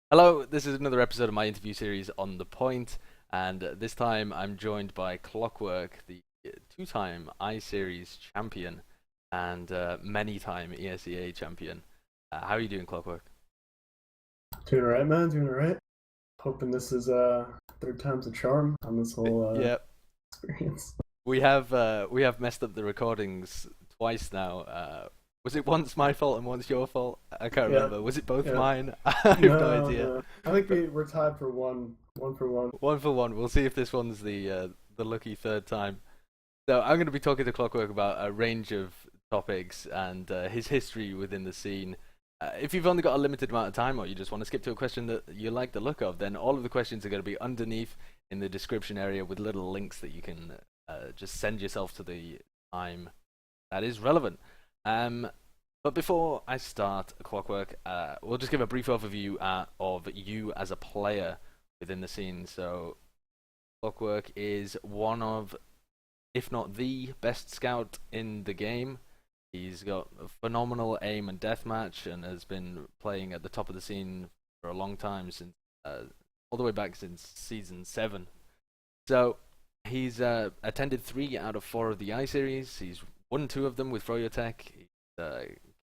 Hello, this is another episode of my interview series on The Point, and this time I'm joined by Clockwork, the two-time iSeries champion and many-time ESEA champion. How are you doing, Clockwork? Doing all right, man. Doing all right. Hoping this is third time's a charm on this whole Yeah, experience. we have messed up the recordings twice now. Was it once my fault and once your fault? I can't Yeah, remember. Was it both yeah. mine? I have no No, idea. no. I think But we're tied for one for one. one for one. We'll see if this one's the lucky third time. So I'm going to be talking to Clockwork about a range of topics and his history within the scene. If you've only got a limited amount of time, or you just want to skip to a question that you like the look of, then all of the questions are going to be underneath in the description area with little links that you can just send yourself to the time that is relevant. But before I start, Clockwork, we'll just give a brief overview of you as a player within the scene. So Clockwork is one of, if not the best scout in the game. He's got a phenomenal aim and deathmatch and has been playing at the top of the scene for a long time, since all the way back since season 7. So he's attended 3 out of 4 of the iSeries. He's won 2 of them with froyotech. He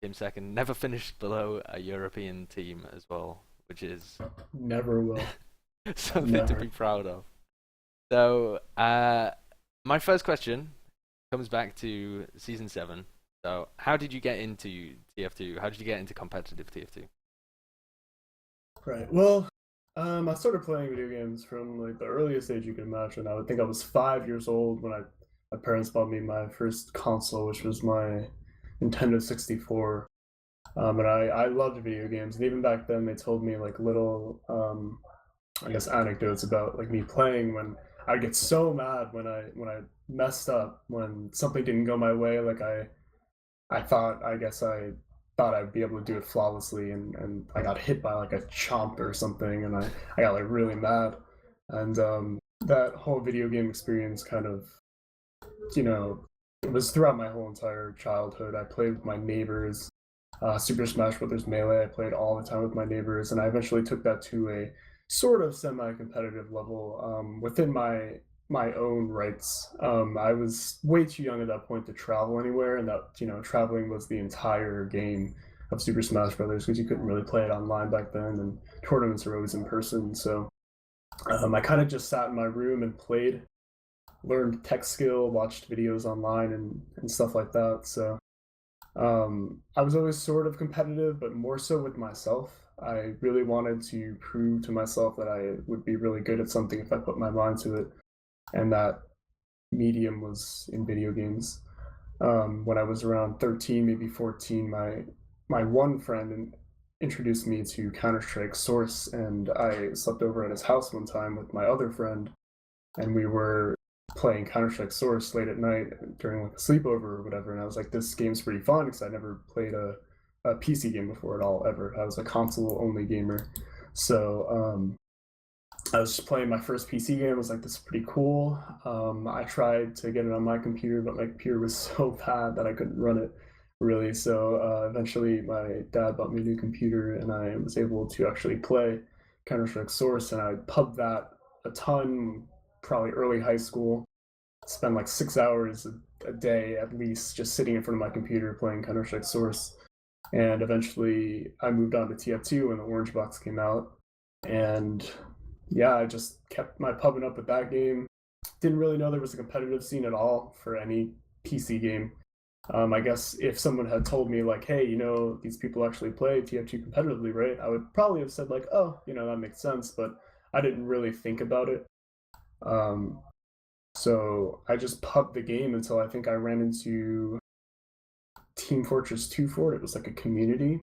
came second, never finished below a European team as well, which is Never will. something to Never. be proud of. So my first question comes back to season 7. So, how did you get into TF2? How did you get into competitive TF2? Right. Well, I started playing video games from like the earliest age you can imagine. I would think I was 5 years old when my parents bought me my first console, which was my Nintendo 64. And I loved video games. And even back then, they told me like little, I guess, anecdotes about like me playing when I'd get so mad when I messed up, when something didn't go my way. Like I guess I thought I'd be able to do it flawlessly, and I got hit by like a chomp or something, and I got like really mad. And that whole video game experience kind of, you know, it was throughout my whole entire childhood. I played with my neighbors. Super Smash Brothers Melee, I played all the time with my neighbors, and I eventually took that to a sort of semi-competitive level within my own rights. I was way too young at that point to travel anywhere, and that traveling was the entire game of Super Smash Brothers because you couldn't really play it online back then, and tournaments were always in person. So I kind of just sat in my room and played, learned tech skill, watched videos online, and stuff like that. So I was always sort of competitive, but more so with myself. I really wanted to prove to myself that I would be really good at something if I put my mind to it, and that medium was in video games. When I was around 13, maybe 14, my one friend introduced me to Counter Strike Source, and I slept over at his house one time with my other friend, and we were playing Counter Strike Source late at night during like a sleepover or whatever. And I was like, this game's pretty fun because I never played a PC game before at all ever. I was a console only gamer. So I was just playing my first PC game. I was like, this is pretty cool. I tried to get it on my computer, but my computer was so bad that I couldn't run it really. So eventually, my dad bought me a new computer, and I was able to actually play Counter Strike Source, and I pubbed that a ton, probably early high school. Spend like 6 hours a day at least just sitting in front of my computer playing Counter Strike Source. And eventually, I moved on to TF2 when the Orange Box came out, and yeah, I just kept my pubbing up with that game. Didn't really know there was a competitive scene at all for any PC game. I guess if someone had told me like, "Hey, these people actually play TF2 competitively, right?" I would probably have said like, "Oh, that makes sense," but I didn't really think about it. Um, so I just pubbed the game until I think I ran into Team Fortress 2 for it. It was like a community,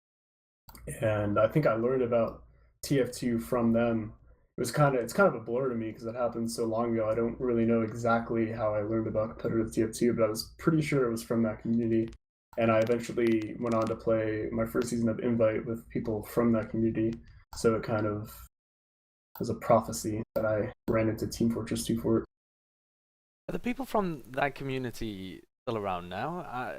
and I think I learned about TF2 from them. It's kind of a blur to me because it happened so long ago. I don't really know exactly how I learned about competitive TF2, but I was pretty sure it was from that community. And I eventually went on to play my first season of Invite with people from that community. So it kind of was a prophecy that I ran into Team Fortress 2 for. Are the people from that community still around now?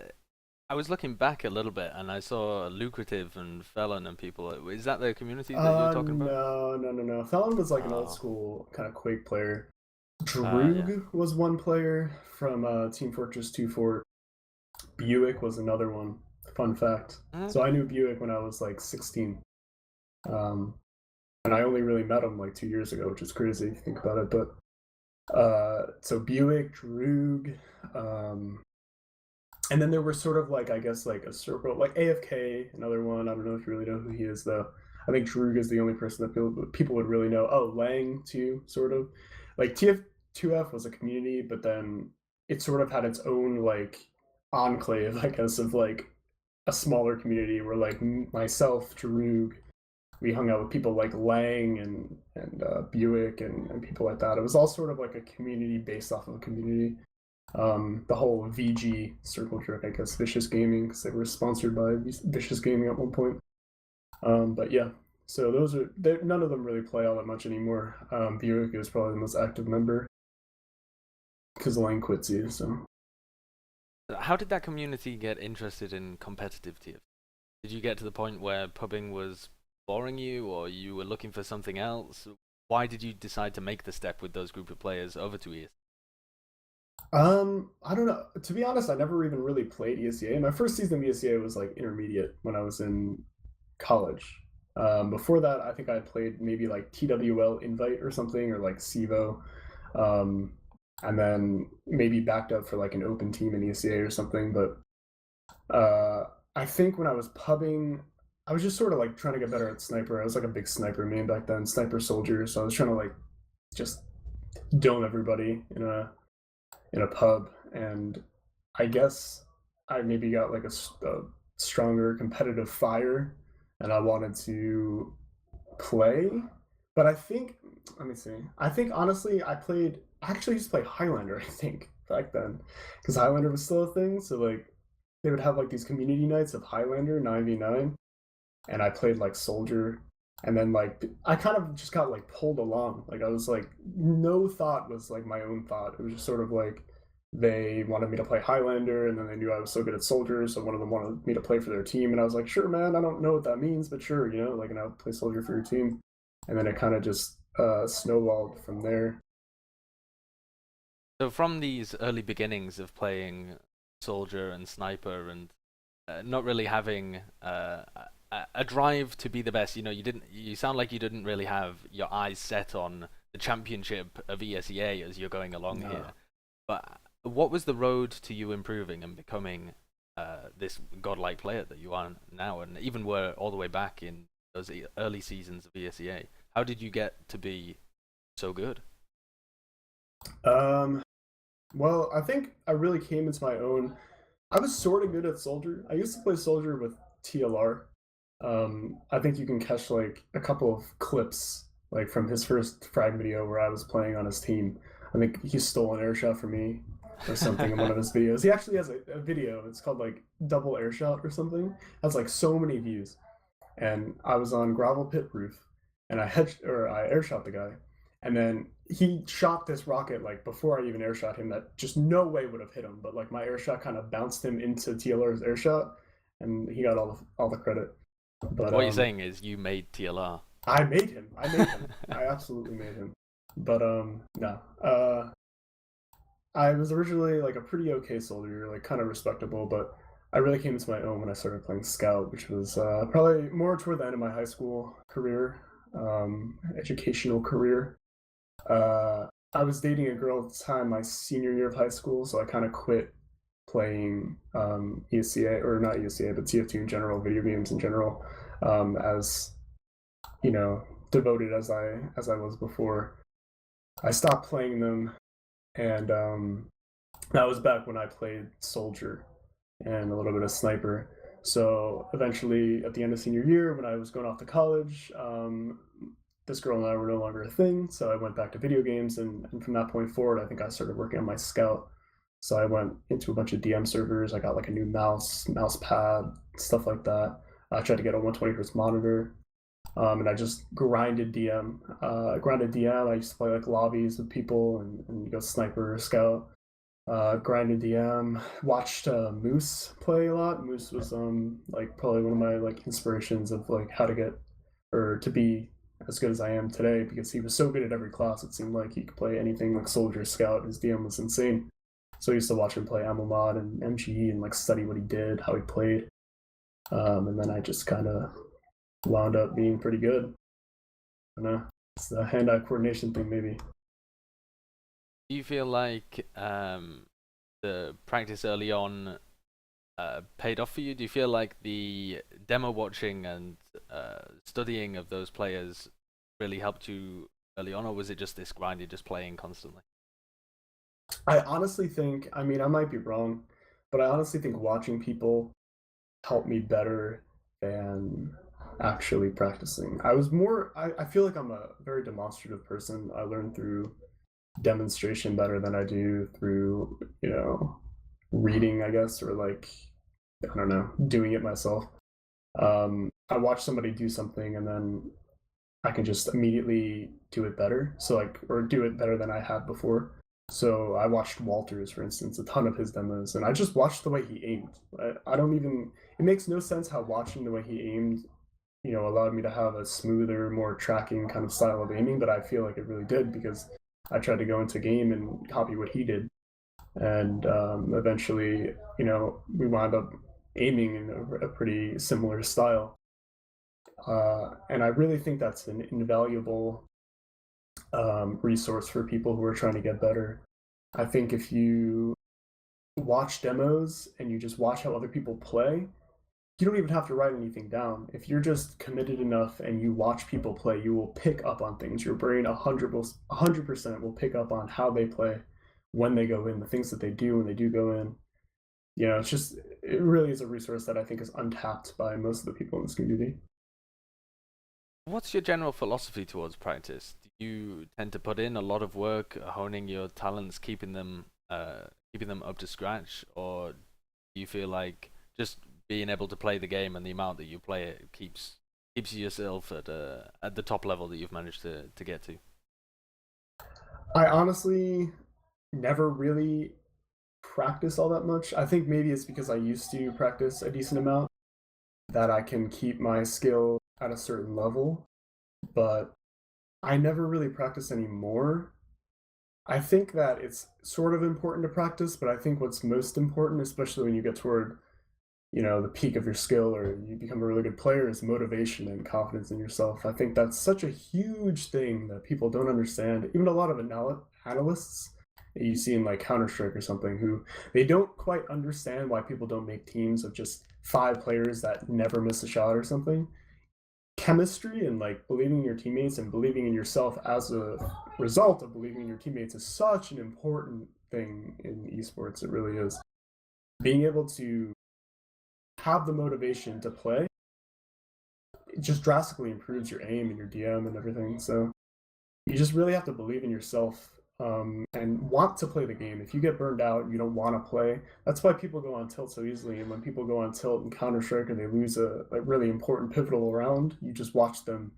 I was looking back a little bit and I saw Lucrative and Felon and people. Is that the community that you're talking about? No. Felon was like an old Oh, school kind of Quake player. yeah. Droog was one player from Team Fortress 2 Fort. Buick was another one. Fun fact. So I Okay. knew Buick when I was like 16. Um, and I only really met him like 2 years ago, which is crazy if you think about it. But so Buick, Droog, um, and then there were sort of like I guess like a circle, like AFK, another one. I don't know if you really know who he is though. I think Droog is the only person that people would really know. Oh, Lang too, sort of. Like TF2F was a community, but then it sort of had its own like enclave, I guess, of like a smaller community where like myself, Droog, we hung out with people like Lang and Buick and people like that. It was all sort of like a community based off of a community. The whole VG circle jerk, I guess, Vicious Gaming, because they were sponsored by Vicious Gaming at one point. But yeah, so those are none of them really play all that much anymore. Buick is probably the most active member because Lang quits you. So How did that community get interested in competitive TF? Did you get to the point where pubbing was boring you, or you were looking for something else? Why did you decide to make the step with those group of players over to ES? I don't know. To be honest, I never even really played ESEA. My first season of ESEA was like intermediate when I was in college. Before that, I think I played maybe like TWL Invite or something, or like CEVO, um, and then maybe backed up for like an open team in ESEA or something. But I think when I was pubbing, I was just sort of like trying to get better at sniper. I was like a big sniper main back then, sniper soldier. So I was trying to like just dome everybody in a pub, and I guess I maybe got like a stronger competitive fire, and I wanted to play. But I think, let me see. I think honestly, I actually used to play Highlander. I think back then, because Highlander was still a thing. So like, they would have like these community nights of Highlander 9v9, and I played like soldier, and then like I kind of just got like pulled along. Like I was like no thought was like my own thought. It was just sort of like they wanted me to play Highlander, and then they knew I was so good at soldier, so one of them wanted me to play for their team, and I was like, sure, man, I don't know what that means, but sure, like, and I'll play soldier for your team, and then it kind of just snowballed from there. So from these early beginnings of playing soldier and sniper and not really having a drive to be the best, you sound like you didn't really have your eyes set on the championship of ESEA as you're going along No. here. But what was the road to you improving and becoming this godlike player that you are now, and even were all the way back in those early seasons of ESEA? How did you get to be so good? Um, well, I think I really came into my own. I was sort of good at soldier. I used to play soldier with TLR. I think you can catch like a couple of clips like from his first frag video where I was playing on his team. I think he stole an air shot from me or something in one of his videos. He actually has a video. It's called like double air shot or something. It has like so many views. And I was on gravel pit roof, and I air shot the guy, and then he shot this rocket like before I even air shot him that just no way would have hit him, but like my air shot kind of bounced him into TLR's air shot, and he got all the credit. But What you're saying is you made TLR. I made him. I made him. I absolutely made him. But no. I was originally like a pretty okay soldier, like kind of respectable, but I really came into my own when I started playing Scout, which was probably more toward the end of my high school career, educational career. I was dating a girl at the time, my senior year of high school, so I kind of quit playing ESEA, or not ESEA, but TF2 in general, video games in general, as you know, devoted as I was before. I stopped playing them, and that was back when I played soldier and a little bit of sniper. So eventually, at the end of senior year, when I was going off to college, this girl and I were no longer a thing. So I went back to video games, and from that point forward, I think I started working on my scout. So I went into a bunch of DM servers. I got like a new mouse pad, stuff like that. I tried to get a 120 hertz monitor, and I just grinded DM. I used to play like lobbies with people and go sniper or scout. grinded DM, watched Moose play a lot. Moose was like probably one of my like inspirations of like how to get or to be as good as I am today, because he was so good at every class. It seemed like he could play anything like Soldier, Scout. His DM was insane. So I used to watch him play Ammo Mod and MGE and like study what he did, how he played. And then I just kind of wound up being pretty good. I don't know. It's the hand-eye coordination thing, maybe. Do you feel like the practice early on paid off for you? Do you feel like the demo watching and studying of those players really helped you early on, or was it just this grind, just playing constantly? I honestly think, I mean, I might be wrong, but I honestly think watching people helped me better than actually practicing. I feel like I'm a very demonstrative person. I learn through demonstration better than I do through, reading, I guess, or like, I don't know, doing it myself. I watch somebody do something and then I can just immediately do it better. So like, or do it better than I had before. So I watched Walters, for instance, a ton of his demos, and I just watched the way he aimed. I don't even. It makes no sense how watching the way he aimed, allowed me to have a smoother, more tracking kind of style of aiming. But I feel like it really did, because I tried to go into game and copy what he did, and eventually, we wound up aiming in a pretty similar style. And I really think that's an invaluable resource for people who are trying to get better. I think if you watch demos and you just watch how other people play, you don't even have to write anything down. If you're just committed enough and you watch people play, you will pick up on things. Your brain 100% will pick up on how they play when they go in, the things that they do when they do go in. It really is a resource that I think is untapped by most of the people in this community. What's your general philosophy towards practice? Do you tend to put in a lot of work honing your talents, keeping them up to scratch, or do you feel like just being able to play the game and the amount that you play it keeps yourself at the top level that you've managed to get to? I honestly never really practice all that much. I think maybe it's because I used to practice a decent amount that I can keep my skill at a certain level, but I never really practice anymore. I think that it's sort of important to practice, but I think what's most important, especially when you get toward, the peak of your skill or you become a really good player, is motivation and confidence in yourself. I think that's such a huge thing that people don't understand. Even a lot of analysts that you see in like Counter-Strike or something, who they don't quite understand why people don't make teams of just 5 players that never miss a shot or something. Chemistry and like believing in your teammates and believing in yourself as a result of believing in your teammates is such an important thing in esports. It really is. Being able to have the motivation to play, it just drastically improves your aim and your DM and everything. So you just really have to believe in yourself, and want to play the game. If you get burned out and you don't want to play, that's why people go on tilt so easily. And when people go on tilt in Counter-Strike and they lose a really important pivotal round, you just watch them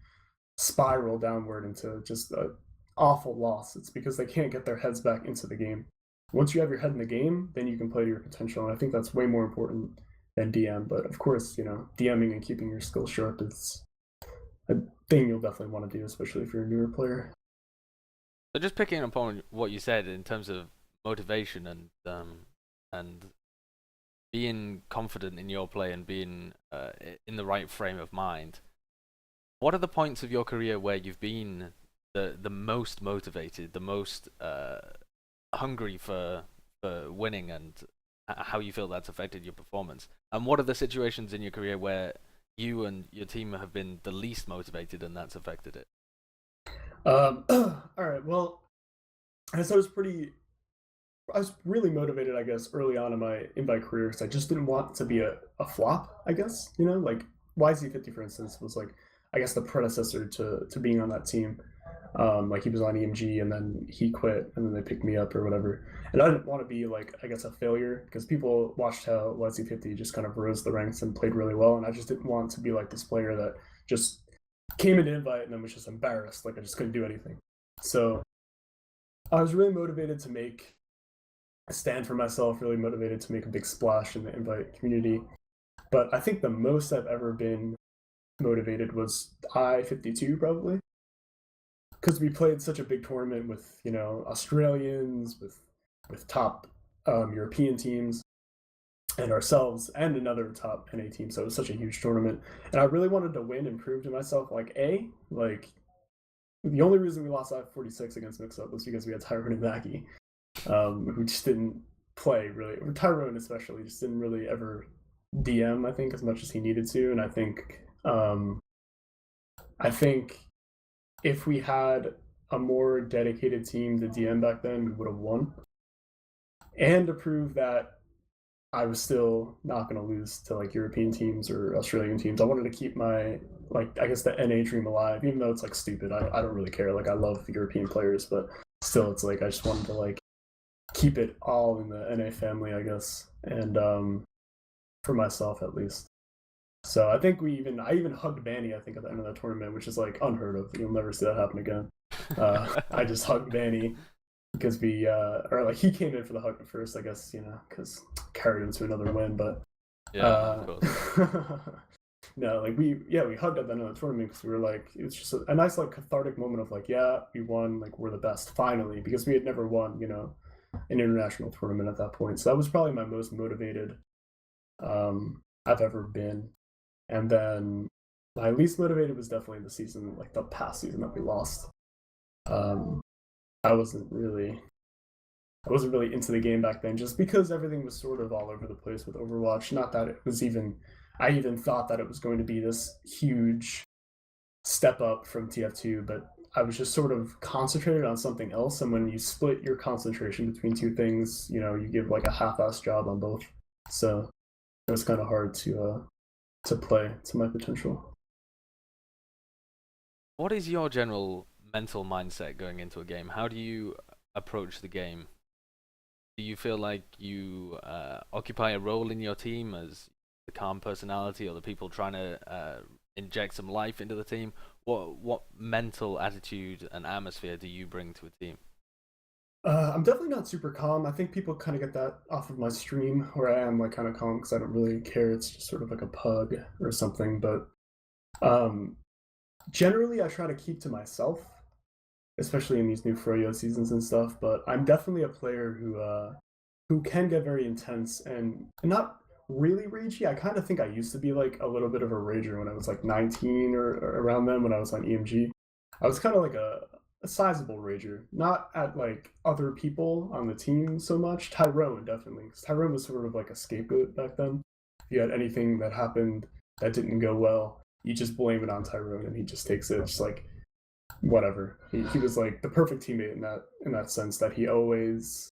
spiral downward into just an awful loss. It's because they can't get their heads back into the game. Once you have your head in the game, then you can play to your potential. And I think that's way more important than DM. But of course, DMing and keeping your skills sharp is a thing you'll definitely want to do, especially if you're a newer player. So just picking up on what you said in terms of motivation and being confident in your play and being in the right frame of mind, what are the points of your career where you've been the most motivated, the most hungry for winning, and how you feel that's affected your performance? And what are the situations in your career where you and your team have been the least motivated and that's affected it? All right. Well, I guess I was really motivated, I guess, early on in my invite career, because I just didn't want to be a flop. I guess, like YZ50, for instance, was like, I guess, the predecessor to being on that team. Like he was on EMG and then he quit and then they picked me up or whatever. And I didn't want to be like, I guess, a failure, because people watched how YZ50 just kind of rose the ranks and played really well, and I just didn't want to be like this player that just came into invite and then was just embarrassed, like I just couldn't do anything. So I was really motivated to make stand for myself, really motivated to make a big splash in the invite community. But I think the most I've ever been motivated was I-52 probably, because we played such a big tournament with Australians, with top European teams, and ourselves and another top NA team. So it was such a huge tournament, and I really wanted to win and prove to myself like the only reason we lost I-46 against Mix-Up was because we had Tyrone and Mackie, who just didn't play really. Tyrone especially just didn't really ever DM, I think, as much as he needed to, and I think if we had a more dedicated team to DM back then, we would have won. And to prove that I was still not going to lose to like European teams or Australian teams, I wanted to keep my I guess the NA dream alive, even though it's like stupid. I don't really care. Like I love European players, but still, it's like I just wanted to like keep it all in the NA family, I guess, and for myself at least. So I think I even hugged Vanny, I think, at the end of that tournament, which is like unheard of. You'll never see that happen again. I just hugged Vanny because or like he came in for the hug at first, I guess, because carried him to another win. But yeah, of course. no, like we hugged at the end of the tournament because we were like, it's just a nice like cathartic moment of like, yeah, we won, like we're the best finally, because we had never won, an international tournament at that point. So that was probably my most motivated I've ever been. And then my least motivated was definitely the season, like the past season that we lost. I wasn't really into the game back then, just because everything was sort of all over the place with Overwatch. Not that it was I even thought that it was going to be this huge step up from TF2, but I was just sort of concentrated on something else. And when you split your concentration between two things, you give like a half-assed job on both. So it was kind of hard to play to my potential. What is your general mental mindset going into a game? How do you approach the game? Do you feel like you occupy a role in your team as the calm personality, or the people trying to inject some life into the team? What mental attitude and atmosphere do you bring to a team? I'm definitely not super calm. I think people kind of get that off of my stream, where I am like kind of calm because I don't really care. It's just sort of like a pug or something. But generally, I try to keep to myself, especially in these new froyo seasons and stuff. But I'm definitely a player who can get very intense and not really ragey. I kind of think I used to be like a little bit of a rager when I was like 19 or around then, when I was on EMG. I was kind of like a sizable rager, not at like other people on the team so much. Tyrone definitely, because Tyrone was sort of like a scapegoat back then. If you had anything that happened that didn't go well, you just blame it on Tyrone, and he just takes it, just like whatever. He was like the perfect teammate in that sense, that he always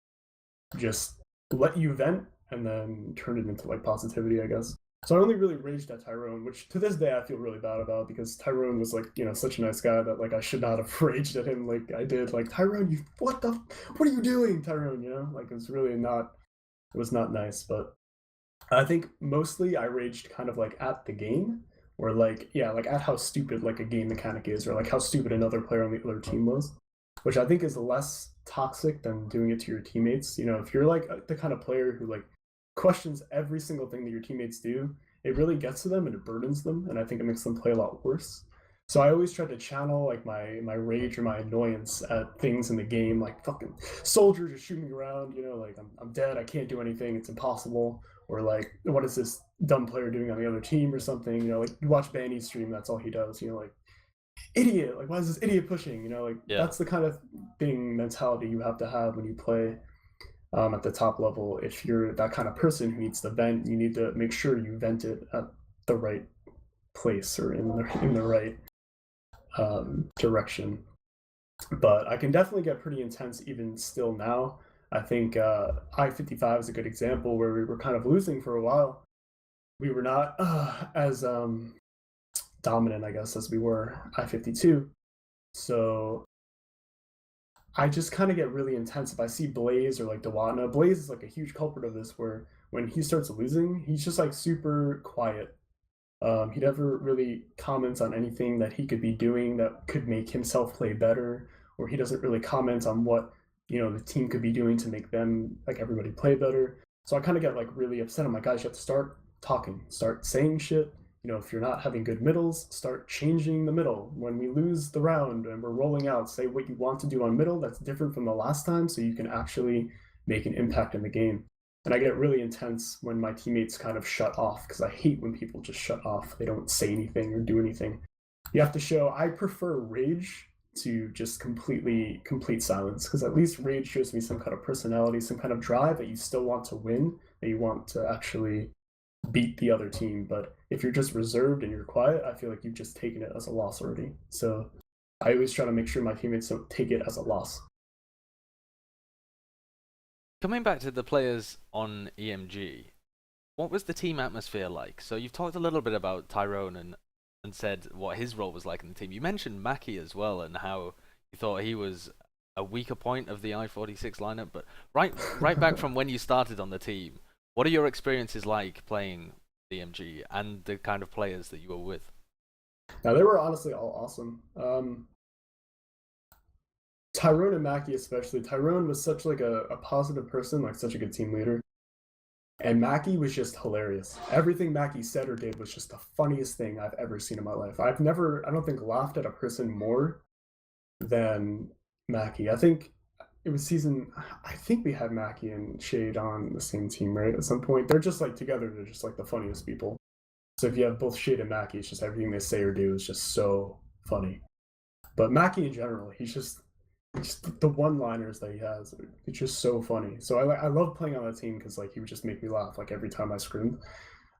just let you vent and then turned it into like positivity, I guess. So I only really raged at Tyrone, which to this day I feel really bad about, because Tyrone was like, such a nice guy that like I should not have raged at him like I did. Like, Tyrone, what are you doing, Tyrone? Like it was not nice. But I think mostly I raged kind of like at the game, or like at how stupid like a game mechanic is, or like how stupid another player on the other team was, which I think is less toxic than doing it to your teammates. If you're like the kind of player who like questions every single thing that your teammates do, it really gets to them and it burdens them, and I think it makes them play a lot worse. So I always try to channel like my rage or my annoyance at things in the game, like fucking soldiers are shooting around, like I'm dead, I can't do anything, it's impossible. Or like, what is this dumb player doing on the other team or something? Like you watch Banny's stream, that's all he does. Like, idiot, like why is this idiot pushing? Like that's the kind of mentality you have to have when you play at the top level. If you're that kind of person who needs to vent, you need to make sure you vent it at the right place, or in the right direction. But I can definitely get pretty intense even still now. I think I-55 is a good example, where we were kind of losing for a while. We were not as dominant, I guess, as we were I-52. So I just kind of get really intense if I see Blaze or like Dewatna. Blaze is like a huge culprit of this, where when he starts losing, he's just like super quiet. He never really comments on anything that he could be doing that could make himself play better, or he doesn't really comment on what the team could be doing to make them, like, everybody play better. So I kind of get like really upset. I'm like, guys, you have to start talking, start saying shit. If you're not having good middles, start changing the middle. When we lose the round and we're rolling out, say what you want to do on middle that's different from the last time, so you can actually make an impact in the game. And I get really intense when my teammates kind of shut off, because I hate when people just shut off. They don't say anything or do anything. You have to show. I prefer rage to just complete silence, because at least rage shows me some kind of personality, some kind of drive, that you still want to win, that you want to actually beat the other team. But if you're just reserved and you're quiet, I feel like you've just taken it as a loss already. So I always try to make sure my teammates don't take it as a loss. Coming back to the players on EMG, what was the team atmosphere like? So you've talked a little bit about Tyrone and said what his role was like in the team. You mentioned Mackie as well, and how you thought he was a weaker point of the I-46 lineup. But right back from when you started on the team, what are your experiences like playing the EMG and the kind of players that you were with? Now, they were honestly all awesome. Tyrone and Mackie especially. Tyrone was such like a positive person, like such a good team leader. And Mackie was just hilarious. Everything Mackie said or did was just the funniest thing I've ever seen in my life. I don't think, laughed at a person more than Mackie. I think it was I think we had Mackie and Shade on the same team, right? At some point. They're just like together, they're just like the funniest people. So if you have both Shade and Mackie, it's just everything they say or do is just so funny. But Mackie in general, he's just the one-liners that he has, it's just so funny. So I love playing on that team, because like he would just make me laugh like every time I scrimmed.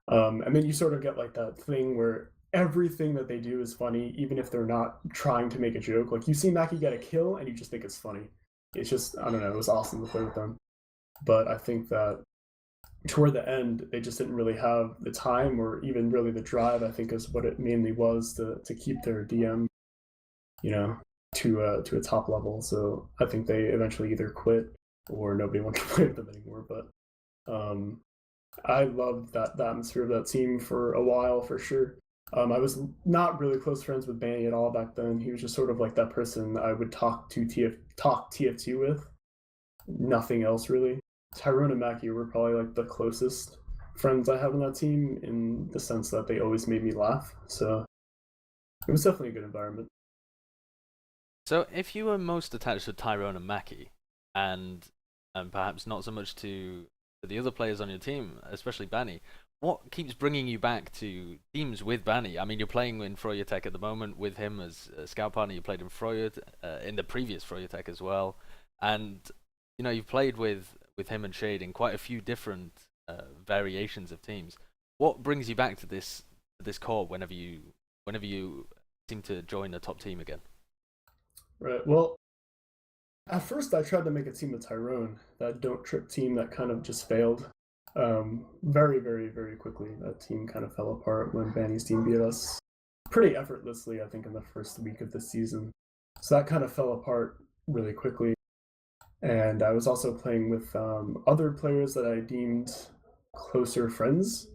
And then you sort of get like that thing where everything that they do is funny, even if they're not trying to make a joke. Like you see Mackie get a kill and you just think it's funny. It's just, I don't know, it was awesome to play with them. But I think that toward the end, they just didn't really have the time or even really the drive, I think, is what it mainly was, to keep their DM, to a top level. So I think they eventually either quit or nobody wanted to play with them anymore. But I loved the atmosphere of that team for a while, for sure. I was not really close friends with Banny at all back then. He was just sort of like that person I would talk TF2 with. Nothing else really. Tyrone and Mackie were probably like the closest friends I have on that team, in the sense that they always made me laugh. So it was definitely a good environment. So if you were most attached to Tyrone and Mackie, and perhaps not so much to the other players on your team, especially Banny, what keeps bringing you back to teams with Banny? I mean, you're playing in froyotech at the moment with him as a scout partner. You played in in the previous froyotech as well, and you've played with him and Shade in quite a few different variations of teams. What brings you back to this core whenever you seem to join a top team again? Right. Well, at first I tried to make a team with Tyrone, that don't trip team that kind of just failed. Very, very, very quickly. That team kind of fell apart when Banny's team beat us pretty effortlessly, I think, in the first week of the season. So that kind of fell apart really quickly. And I was also playing with other players that I deemed closer friends.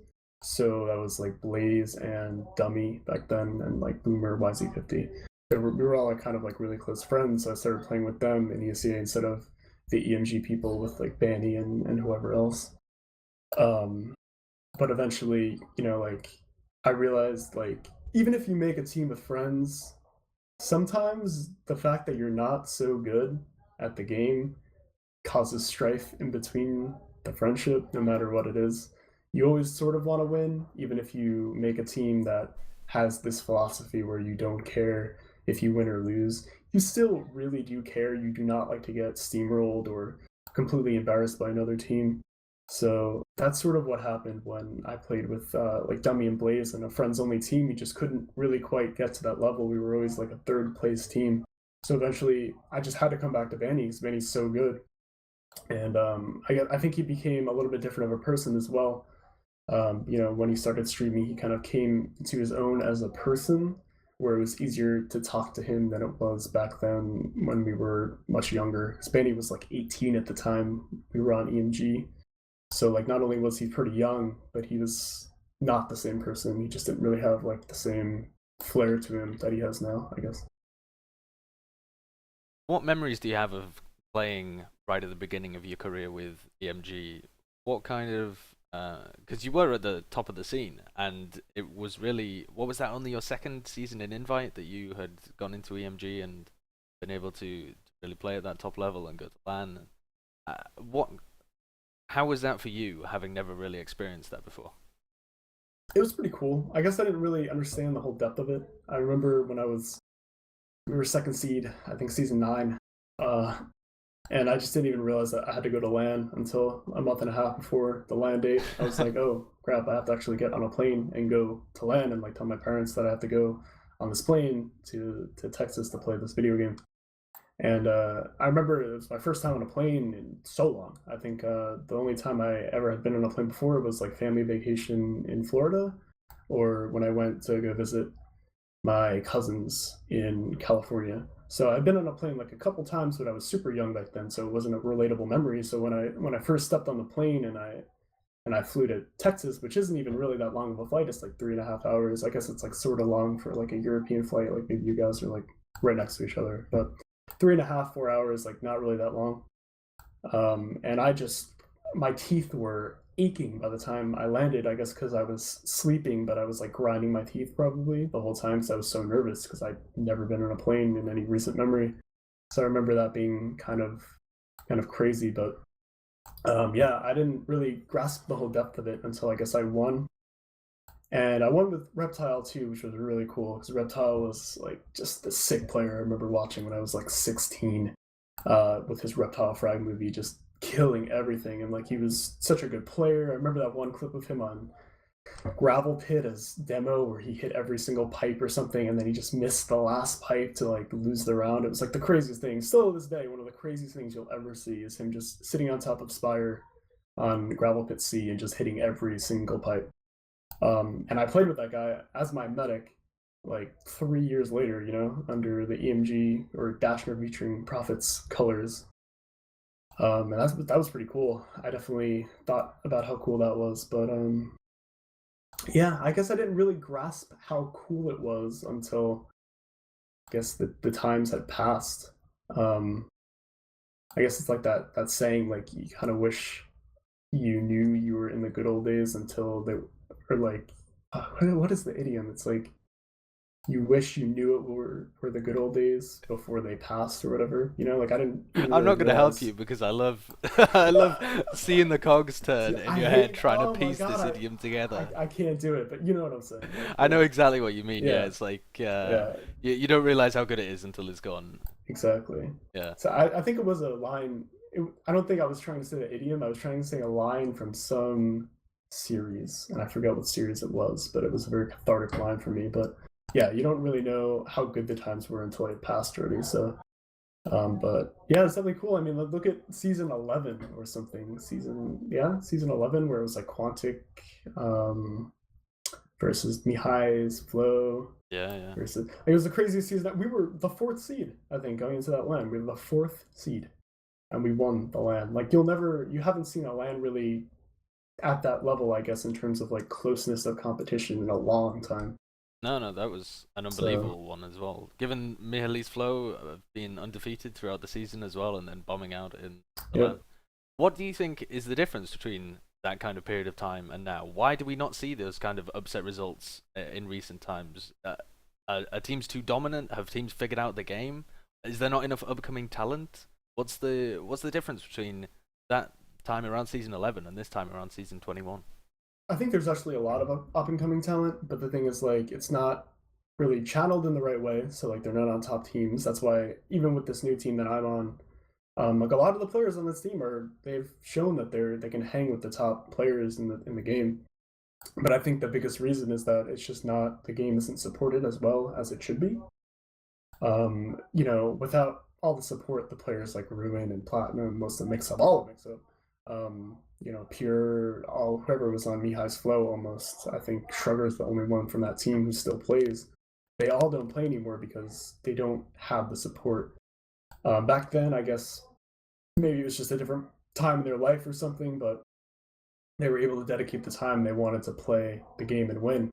So that was like Blaze and Dummy back then, and like Boomer, YZ50. We were all like kind of like really close friends. So I started playing with them in ESEA instead of the EMG people with like Banny and whoever else. But eventually, like I realized, like, even if you make a team of friends, sometimes the fact that you're not so good at the game causes strife in between the friendship, no matter what it is. You always sort of want to win, even if you make a team that has this philosophy where you don't care if you win or lose. You still really do care. You do not like to get steamrolled or completely embarrassed by another team. So that's sort of what happened when I played with like Dummy and Blaze and a friends only team. We just couldn't really quite get to that level. We were always like a third place team. So eventually I just had to come back to Vanny, because Vanny's so good. And I think he became a little bit different of a person as well. When he started streaming, he kind of came to his own as a person, where it was easier to talk to him than it was back then when we were much younger. Spanny was like 18 at the time we were on EMG. So like not only was he pretty young, but he was not the same person. He just didn't really have like the same flair to him that he has now, I guess. What memories do you have of playing right at the beginning of your career with EMG, what kind of because you were at the top of the scene, and it was really what was that only your second season in Invite that you had gone into EMG and been able to really play at that top level and go to LAN. What how was that for you, having never really experienced that before? It was pretty cool. I guess I didn't really understand the whole depth of it. I remember when we were second seed, I think season 9, and I just didn't even realize that I had to go to LAN until a month and a half before the LAN date. I was like, oh crap, I have to actually get on a plane and go to LAN and like tell my parents that I have to go on this plane to Texas to play this video game. And I remember it was my first time on a plane in so long. I think the only time I ever had been on a plane before was like family vacation in Florida, or when I went to go visit my cousins in California. So I've been on a plane like a couple times, but I was super young back then, so it wasn't a relatable memory. So when I first stepped on the plane and I flew to Texas, which isn't even really that long of a flight, it's like 3.5 hours. I guess it's like sort of long for like a European flight, like maybe you guys are like right next to each other, but 3.5, 4 hours, like not really that long. And my teeth were aching by the time I landed, I guess because I was sleeping, but I was like grinding my teeth probably the whole time because I was so nervous because I'd never been on a plane in any recent memory. So I remember that being kind of crazy, but yeah, I didn't really grasp the whole depth of it until I guess I won. And I won with Reptile too, which was really cool because Reptile was like just a sick player. I remember watching when I was like 16 with his Reptile Frag movie, just killing everything. And like he was such a good player. I remember that one clip of him on Gravel Pit as demo where he hit every single pipe or something and then he just missed the last pipe to like lose the round. It was like the craziest thing. Still to this day, one of the craziest things you'll ever see is him just sitting on top of Spire on Gravel Pit C and just hitting every single pipe. And I played with that guy as my medic like 3 years later, you know, under the EMG or Dashner featuring Profits colors. And that was pretty cool. I definitely thought about how cool that was, but yeah, I guess I didn't really grasp how cool it was until I guess the times had passed. I guess it's like that saying, like you kind of wish you knew you were in the good old days until they or like what is the idiom? It's like you wish you knew it were the good old days before they passed or whatever. You know, like I didn't even I'm really not gonna help realize. you because I love I love seeing the cogs turn See, in I your head hate. trying to Oh my piece this god, idiom together. I can't do it, but you know what I'm saying. I know exactly what you mean. Yeah, Yeah, it's like yeah, you don't realize how good it is until it's gone. exactly. Yeah. So I think it was a line. I don't think I was trying to say the idiom. I was trying to say a line from some series, and I forgot what series it was, but it was a very cathartic line for me. But yeah, you don't really know how good the times were until it passed already. So, but yeah, it's definitely cool. I mean, look at season 11 or something. Season 11, where it was like Quantic versus Mihai's Flow Yeah, yeah. versus. It was the craziest season. We were the 4th seed, I think, going into that LAN. We were the 4th seed, and we won the LAN. Like you haven't seen a LAN really at that level, I guess, in terms of like closeness of competition in a long time. No, no, that was an So unbelievable one as well. Given Mihaly's flow of being undefeated throughout the season as well, and then bombing out in the yeah, LAN. What do you think is the difference between that kind of period of time and now? Why do we not see those kind of upset results in recent times? Are teams too dominant? Have teams figured out the game? Is there not enough upcoming talent? What's the difference between that time around season 11 and this time around season 21? I think there's actually a lot of up and coming talent, but the thing is, like, it's not really channeled in the right way. So like they're not on top teams. That's why even with this new team that I'm on, like a lot of the players on this team they've shown that they can hang with the top players in the game. But I think the biggest reason is that it's just not the game isn't supported as well as it should be. You know, without all the support, the players like Ruin and Platinum, most of Mix Up, all of Mix Up, you know, Pure, all whoever was on Mihai's Flow almost. I think Shrugger's the only one from that team who still plays. They all don't play anymore because they don't have the support. Back then, I guess maybe it was just a different time in their life or something, but they were able to dedicate the time they wanted to play the game and win.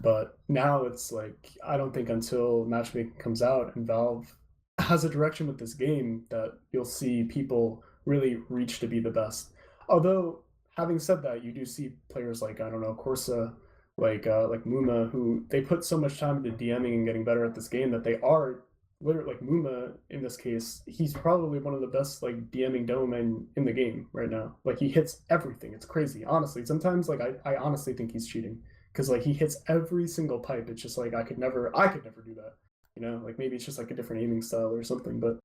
But now it's like I don't think until matchmaking comes out and Valve has a direction with this game that you'll see people really reach to be the best. Although, having said that, you do see players like, I don't know, Corsa, like Muma, who they put so much time into DMing and getting better at this game that they are literally, like Muma in this case, he's probably one of the best like DMing demo men in the game right now. Like he hits everything. It's crazy. Honestly, sometimes like I honestly think he's cheating because like he hits every single pipe. It's just like I could never do that. You know, like maybe it's just like a different aiming style or something, but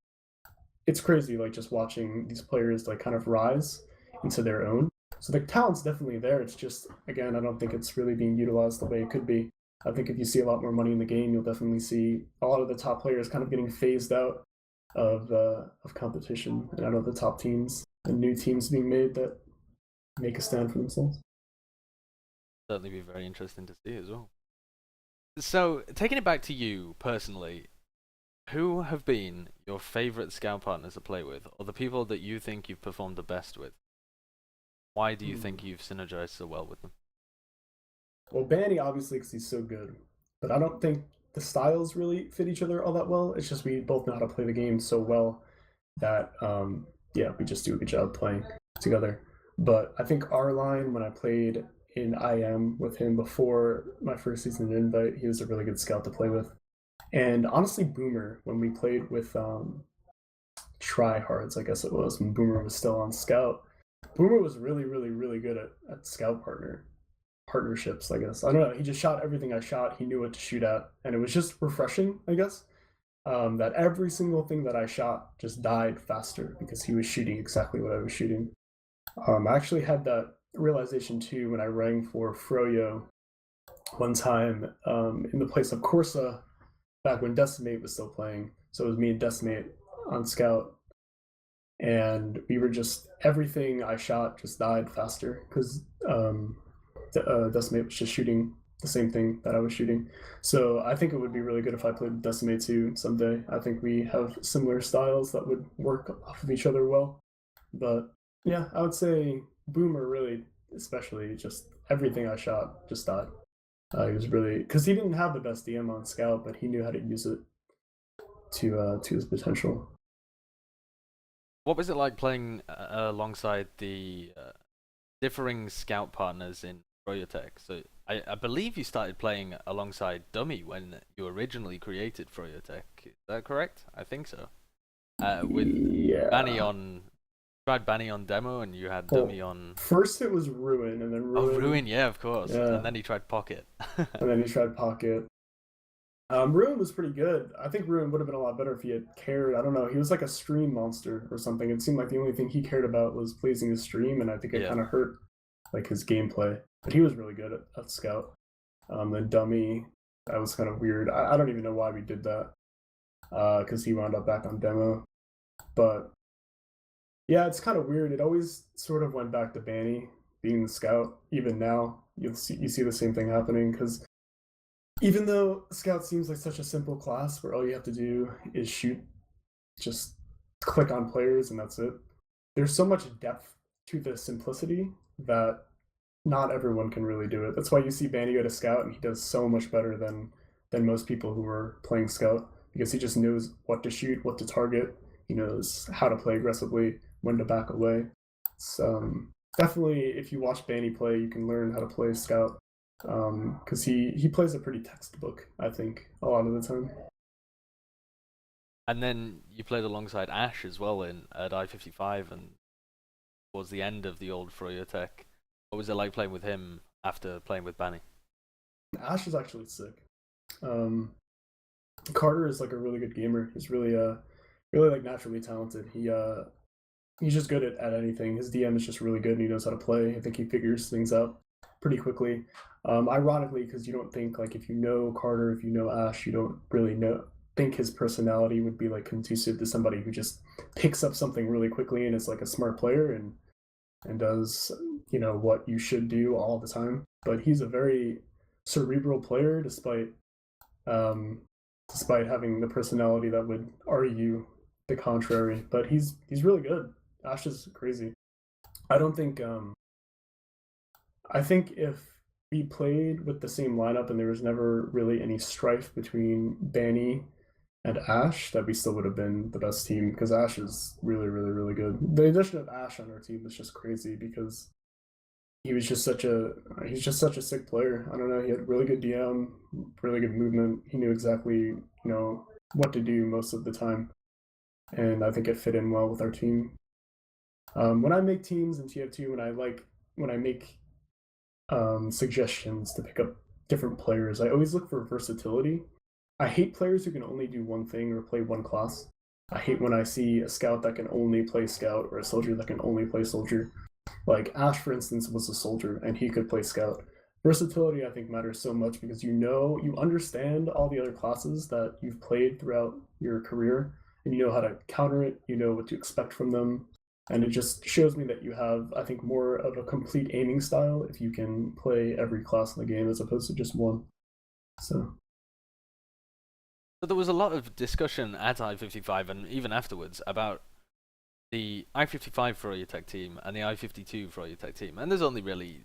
it's crazy like just watching these players like kind of rise into their own. So the talent's definitely there. It's just, again, I don't think it's really being utilized the way it could be. I think if you see a lot more money in the game, you'll definitely see a lot of the top players kind of getting phased out of competition and out of the top teams, and new teams being made that make a stand for themselves. Certainly be very interesting to see as well. So, taking it back to you personally, who have been your favorite scout partners to play with, or the people that you think you've performed the best with? Why do you think you've synergized so well with them? Well, Banny obviously because he's so good, but I don't think the styles really fit each other all that well. It's just we both know how to play the game so well that yeah, we just do a good job playing together. But I think our line when I played in IM with him before my first season in Invite, he was a really good scout to play with. And honestly, Boomer, when we played with Tryhards, I guess it was, when Boomer was still on Scout, Boomer was really, really, really good at Scout partnerships, I guess. I don't know. He just shot everything I shot. He knew what to shoot at. And it was just refreshing, I guess, that every single thing that I shot just died faster because he was shooting exactly what I was shooting. I actually had that realization too when I rang for Froyo one time in the place of Corsa back when Decimate was still playing. So it was me and Decimate on Scout. And we were just, everything I shot just died faster because Decimate was just shooting the same thing that I was shooting. So I think it would be really good if I played Decimate too someday. I think we have similar styles that would work off of each other well. But yeah, I would say Boomer really, especially just everything I shot just died. He was really, because he didn't have the best DM on Scout, but he knew how to use it to his potential. What was it like playing alongside the differing scout partners in froyotech? So I believe you started playing alongside Dummy when you originally created froyotech. Is that correct? I think so. With Yeah. Banny on, tried Banny on demo, and you had Dummy on. First it was Ruin, and then Ruin. Oh, Ruin, yeah, of course. Yeah. And then he tried Pocket. And then he tried Pocket. Ruin was pretty good. I think Ruin would have been a lot better if he had cared. I don't know. He was like a stream monster or something. It seemed like the only thing he cared about was pleasing his stream, and I think it kind of hurt like his gameplay. But he was really good at Scout. Then Dummy, that was kind of weird. I don't even know why we did that because he wound up back on demo. But yeah, it's kind of weird. It always sort of went back to Banny being the Scout. Even now, you see the same thing happening because even though Scout seems like such a simple class where all you have to do is shoot, just click on players and that's it, there's so much depth to the simplicity that not everyone can really do it. That's why you see Banny go to Scout and he does so much better than most people who are playing Scout because he just knows what to shoot, what to target. He knows how to play aggressively, when to back away. So definitely, if you watch Banny play, you can learn how to play Scout because he plays a pretty textbook, I think, a lot of the time. And then you played alongside Ash as well at I-55 and towards the end of the old froyotech. What was it like playing with him after playing with Banny? Ash is actually sick. Carter is like a really good gamer. He's really really like naturally talented. He's just good at anything. His DM is just really good and he knows how to play. I think he figures things out pretty quickly. Ironically, because you don't think like if you know Carter, if you know Ash, you don't really think his personality would be like conducive to somebody who just picks up something really quickly and is like a smart player and does what you should do all the time. But he's a very cerebral player despite having the personality that would argue the contrary. But he's really good. Ash is crazy. I don't think I think if we played with the same lineup and there was never really any strife between Banny and Ash, that we still would have been the best team, because Ash is really, really, really good. The addition of Ash on our team was just crazy because he's just such a sick player. I don't know. He had really good DM, really good movement. He knew exactly what to do most of the time, and I think it fit in well with our team. When I make teams in TF2, when I make suggestions to pick up different players, I always look for versatility. I hate players who can only do one thing or play one class. I hate when I see a scout that can only play scout or a soldier that can only play soldier. Like Ash, for instance, was a soldier and he could play scout. Versatility, I think, matters so much because you understand all the other classes that you've played throughout your career, and you know how to counter it, you know what to expect from them. And it just shows me that you have, I think, more of a complete aiming style if you can play every class in the game as opposed to just one. So there was a lot of discussion at I-55 and even afterwards about the I-55 froyotech team and the I-52 froyotech team, and there's only really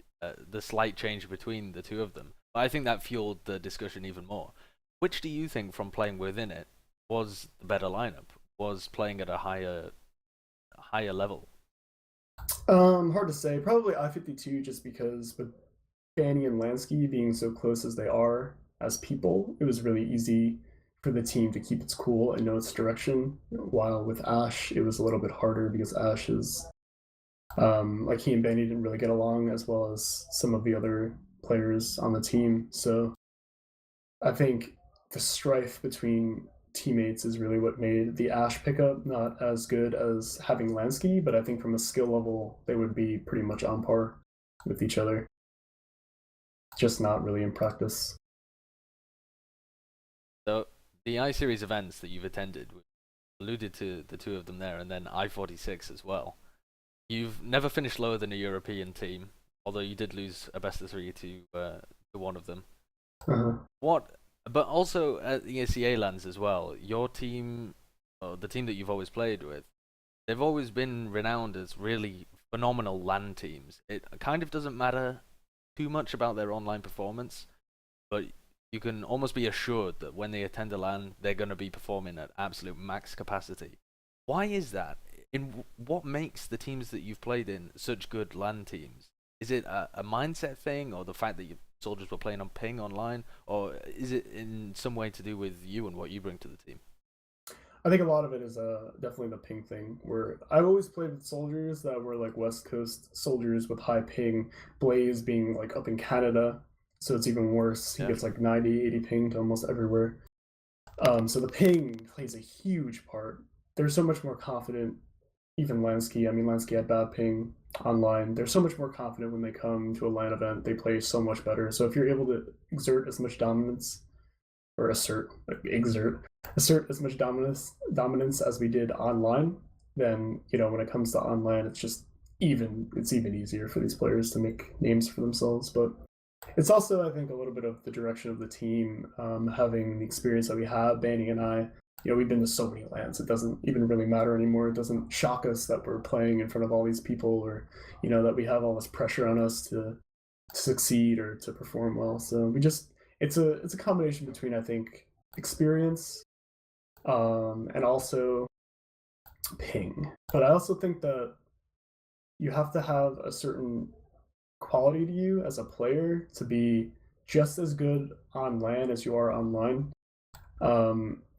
the slight change between the two of them. But I think that fueled the discussion even more. Which do you think, from playing within it, was the better lineup? Was playing at a higher level? Hard to say. Probably I-52, just because with Fanny and Lansky being so close as they are as people, it was really easy for the team to keep its cool and know its direction. While with Ash, it was a little bit harder because Ash is like he and Benny didn't really get along, as well as some of the other players on the team. So I think the strife between teammates is really what made the Ash pickup not as good as having Lansky, but I think from a skill level, they would be pretty much on par with each other. Just not really in practice. So the I-Series events that you've attended, we alluded to the two of them there, and then I-46 as well. You've never finished lower than a European team, although you did lose a best of 3 to one of them. But also at the ESEA LANs as well, your team, or the team that you've always played with, they've always been renowned as really phenomenal LAN teams. It kind of doesn't matter too much about their online performance, but you can almost be assured that when they attend a LAN, they're going to be performing at absolute max capacity. Why is that? In what makes the teams that you've played in such good LAN teams? Is it a mindset thing, or the fact that your soldiers were playing on ping online, or is it in some way to do with you and what you bring to the team? I think a lot of it is definitely the ping thing, where I've always played with soldiers that were like West Coast soldiers with high ping, Blaze being like up in Canada, so it's even worse. He gets like 90, 80 ping to almost everywhere. So the ping plays a huge part. They're so much more confident. Even Lansky, Lansky had bad ping online. They're so much more confident when they come to a LAN event. They play so much better. So if you're able to exert as much dominance, or assert as much dominance as we did online, then when it comes to online, it's even easier for these players to make names for themselves. But it's also, I think, a little bit of the direction of the team, having the experience that we have, Banny and I. We've been to so many LANs, it doesn't even really matter anymore. It doesn't shock us that we're playing in front of all these people, or that we have all this pressure on us to succeed or to perform well. So it's a combination between, I think, experience and also ping. But I also think that you have to have a certain quality to you as a player to be just as good on LAN as you are online.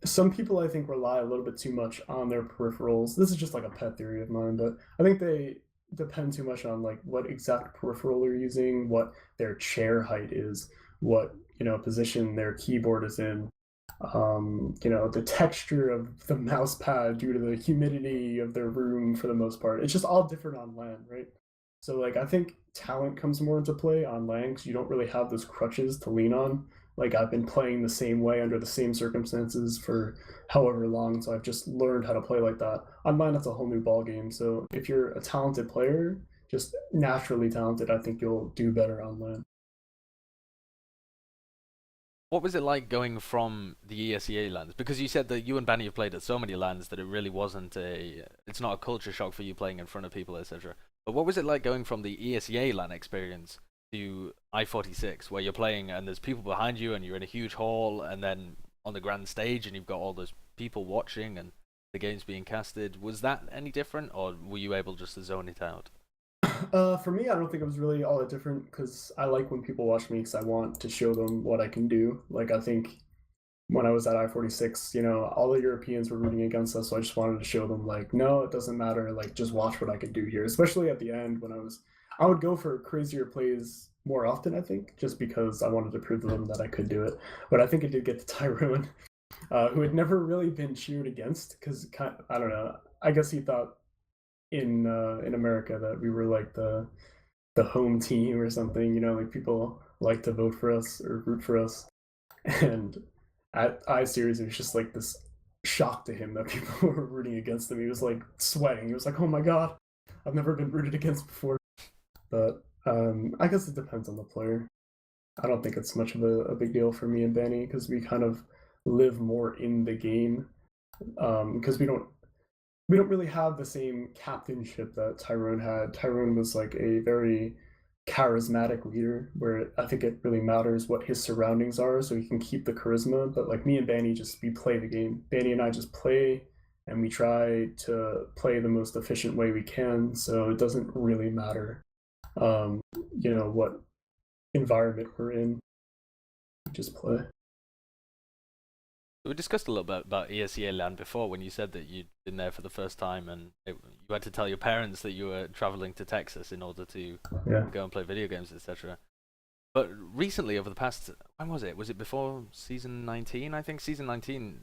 Some people, I think, rely a little bit too much on their peripherals. This is just like a pet theory of mine, but I think they depend too much on like what exact peripheral they're using, what their chair height is, what position their keyboard is in, the texture of the mouse pad due to the humidity of their room for the most part. It's just all different on LAN, right? So like I think talent comes more into play on LAN because you don't really have those crutches to lean on. Like I've been playing the same way under the same circumstances for however long, so I've just learned how to play like that. Online, that's a whole new ball game. So if you're a talented player, just naturally talented, I think you'll do better online. What was it like going from the ESEA LANs? Because you said that you and Banny have played at so many LANs that it really wasn't it's not a culture shock for you playing in front of people, etc. But what was it like going from the ESEA LAN experience to I-46, where you're playing and there's people behind you and you're in a huge hall and then on the grand stage and you've got all those people watching and the games being casted, was that any different, or were you able just to zone it out? For me, I don't think it was really all that different because I like when people watch me because I want to show them what I can do. Like, I think when I was at I-46, all the Europeans were rooting against us, so I just wanted to show them, like, no, it doesn't matter. Like, just watch what I can do here. Especially at the end when I would go for crazier plays more often, I think, just because I wanted to prove to them that I could do it. But I think it did get to Tyrone, who had never really been cheered against because, I don't know, I guess he thought in America that we were like the home team or something, like people like to vote for us or root for us. And at I-Series, it was just like this shock to him that people were rooting against him. He was like sweating. He was like, "Oh my god, I've never been rooted against before." But I guess it depends on the player. I don't think it's much of a big deal for me and Benny because we kind of live more in the game because we don't really have the same captainship that Tyrone had. Tyrone was like a very charismatic leader where I think it really matters what his surroundings are so he can keep the charisma. But like me and Banny, we play the game. Banny and I just play and we try to play the most efficient way we can. So it doesn't really matter, what environment we're in. We just play. We discussed a little bit about ESEA LAN before when you said that you'd been there for the first time and you had to tell your parents that you were traveling to Texas in order to go and play video games, etc. But recently, over the past, when was it? Was it before Season 19? I think Season 19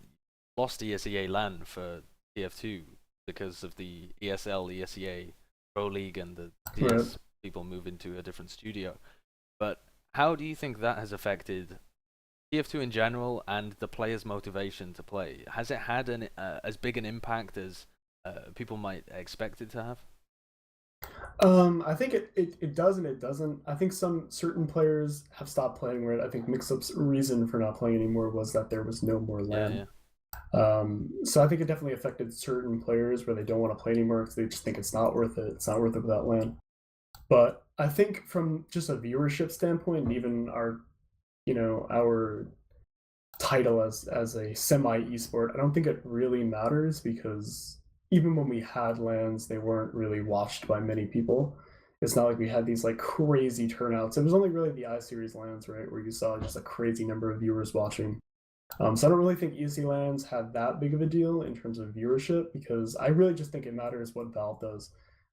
lost ESEA LAN for TF2 because of the ESEA Pro League and the DS people moving to a different studio. But how do you think that has affected TF2 in general and the players' motivation to play? Has it had as big an impact as people might expect it to have? I think it does and it doesn't. I think certain players have stopped playing where I think Mixup's reason for not playing anymore was that there was no more LAN. So I think it definitely affected certain players where they don't want to play anymore because they just think it's not worth it. It's not worth it without LAN. But I think from just a viewership standpoint, and even our title as a semi esport, I don't think it really matters because even when we had LANs, they weren't really watched by many people. It's not like we had these like crazy turnouts. It was only really the I-Series LANs, right, where you saw just a crazy number of viewers watching. So I don't really think ESEA LANs had that big of a deal in terms of viewership because I really just think it matters what Valve does.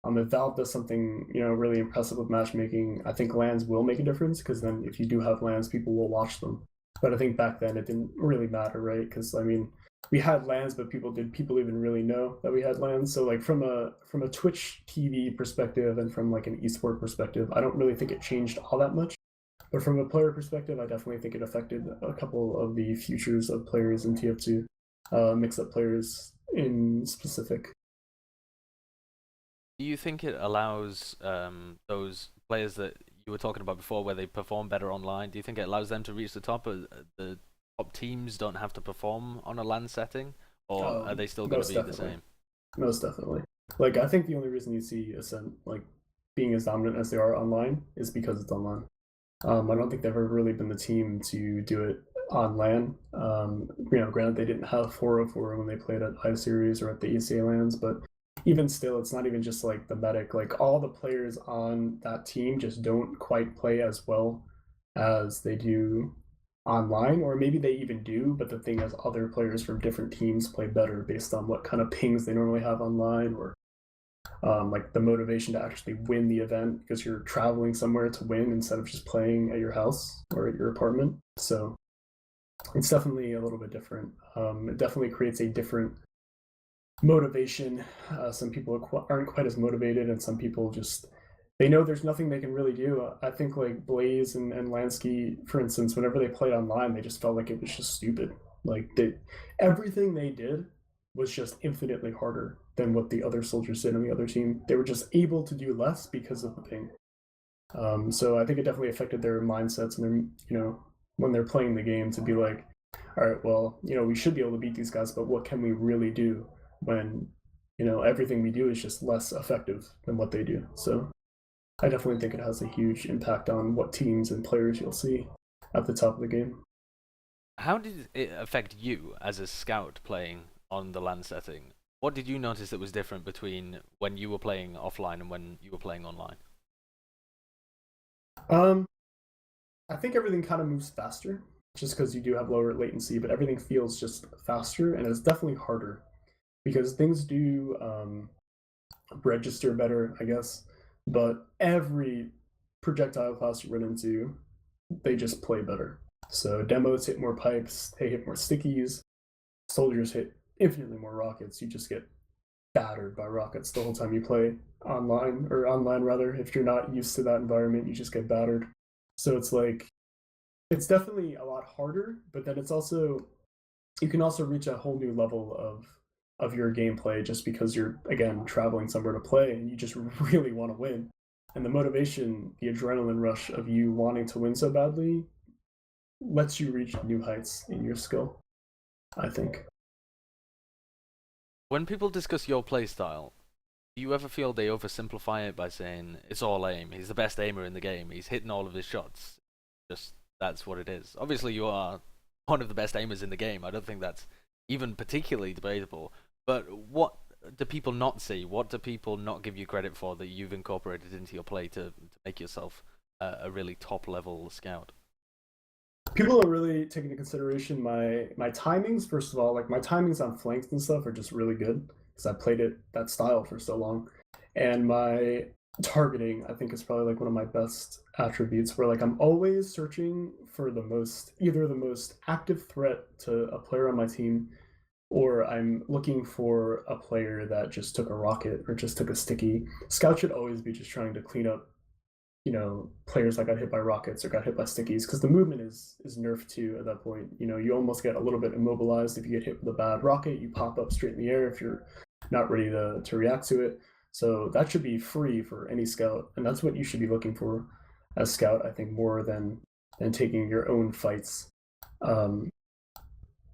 If Valve does something really impressive with matchmaking, I think LANs will make a difference because then if you do have LANs, people will watch them. But I think back then it didn't really matter, right? Because I mean, we had LANs, but did people even really know that we had LANs? So like from a Twitch TV perspective and from like an esport perspective, I don't really think it changed all that much. But from a player perspective, I definitely think it affected a couple of the futures of players in TF2, mix-up players in specific. Do you think it allows those players that you were talking about before, where they perform better online, do you think it allows them to reach the top? The top teams don't have to perform on a LAN setting, or are they still going to be the same? Most definitely. Like, I think the only reason you see Ascent like being as dominant as they are online is because it's online. I don't think they've ever really been the team to do it on LAN. Granted, they didn't have 404 when they played at I-Series or at the ESEA LANs, but even still, it's not even just like the medic. Like all the players on that team just don't quite play as well as they do online, or maybe they even do, but the thing is other players from different teams play better based on what kind of pings they normally have online, or like the motivation to actually win the event because you're traveling somewhere to win instead of just playing at your house or at your apartment. So it's definitely a little bit different. It definitely creates a different motivation. Some people aren't quite as motivated, and some people just they know there's nothing they can really do. I think like Blaze and Lansky, for instance, whenever they played online, they just felt like it was just stupid. Like everything they did was just infinitely harder than what the other soldiers did on the other team. They were just able to do less because of the ping. So I think it definitely affected their mindsets and their, when they're playing the game to be like, all right, well, we should be able to beat these guys, but what can we really do when, everything we do is just less effective than what they do. So I definitely think it has a huge impact on what teams and players you'll see at the top of the game. How did it affect you as a scout playing on the LAN setting? What did you notice that was different between when you were playing offline and when you were playing online? Um, I think everything kind of moves faster, just because you do have lower latency, but everything feels just faster, and it's definitely harder because things do register better, I guess. But every projectile class you run into, they just play better. So demos hit more pipes, they hit more stickies, soldiers hit infinitely more rockets. You just get battered by rockets the whole time you play online, or online rather. If you're not used to that environment, you just get battered. So it's like, it's definitely a lot harder, but then it's also, you can also reach a whole new level of your gameplay just because you're, again, traveling somewhere to play and you just really want to win. And the motivation, the adrenaline rush of you wanting to win so badly lets you reach new heights in your skill, I think. When people discuss your playstyle, do you ever feel they oversimplify it by saying it's all aim? He's the best aimer in the game. He's hitting all of his shots. Just that's what it is. Obviously, you are one of the best aimers in the game. I don't think that's even particularly debatable. But what do people not see? What do people not give you credit for that you've incorporated into your play to make yourself a really top level scout? People are really taking into consideration my timings. First of all, like my timings on flanks and stuff are just really good because I played it that style for so long, and my targeting I think is probably like one of my best attributes. Where like I'm always searching for the most, either the most active threat to a player on my team, or I'm looking for a player that just took a rocket or just took a sticky. Scout should always be just trying to clean up, players that got hit by rockets or got hit by stickies, because the movement is nerfed too at that point. You almost get a little bit immobilized if you get hit with a bad rocket. You pop up straight in the air if you're not ready to react to it. So that should be free for any scout, and that's what you should be looking for as scout. I think more than taking your own fights. Um,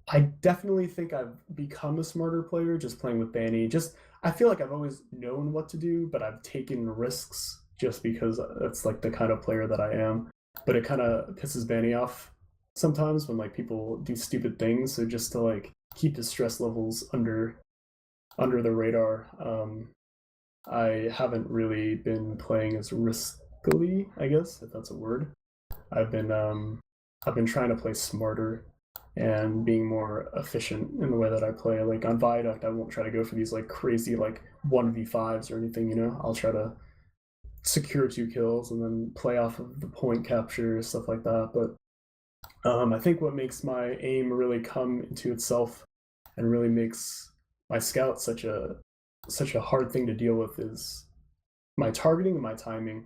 I definitely think I've become a smarter player just playing with Banny. Just I feel like I've always known what to do, but I've taken risks just because that's like the kind of player that I am. But it kind of pisses Banny off sometimes when like people do stupid things. So just to like keep his stress levels under the radar, I haven't really been playing as riskily, I guess, if that's a word. I've been um, I've been trying to play smarter and being more efficient in the way that I play. Like on Viaduct, I won't try to go for these like crazy like 1v5s or anything. I'll try to secure 2 kills and then play off of the point capture, stuff like that. But I think what makes my aim really come into itself and really makes my scout such a hard thing to deal with is my targeting and my timing.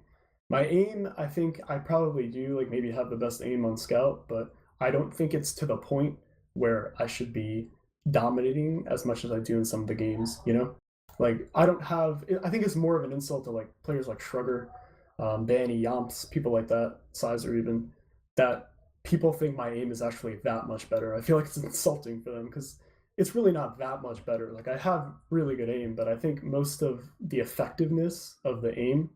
My aim, I think I probably do like maybe have the best aim on scout, but I don't think it's to the point where I should be dominating as much as I do in some of the games. Like I don't have. I think it's more of an insult to like players like Shrugger, Banny, Yomps, people like that, Sizer even, that people think my aim is actually that much better. I feel like it's insulting for them because it's really not that much better. Like I have really good aim, but I think most of the effectiveness of the aim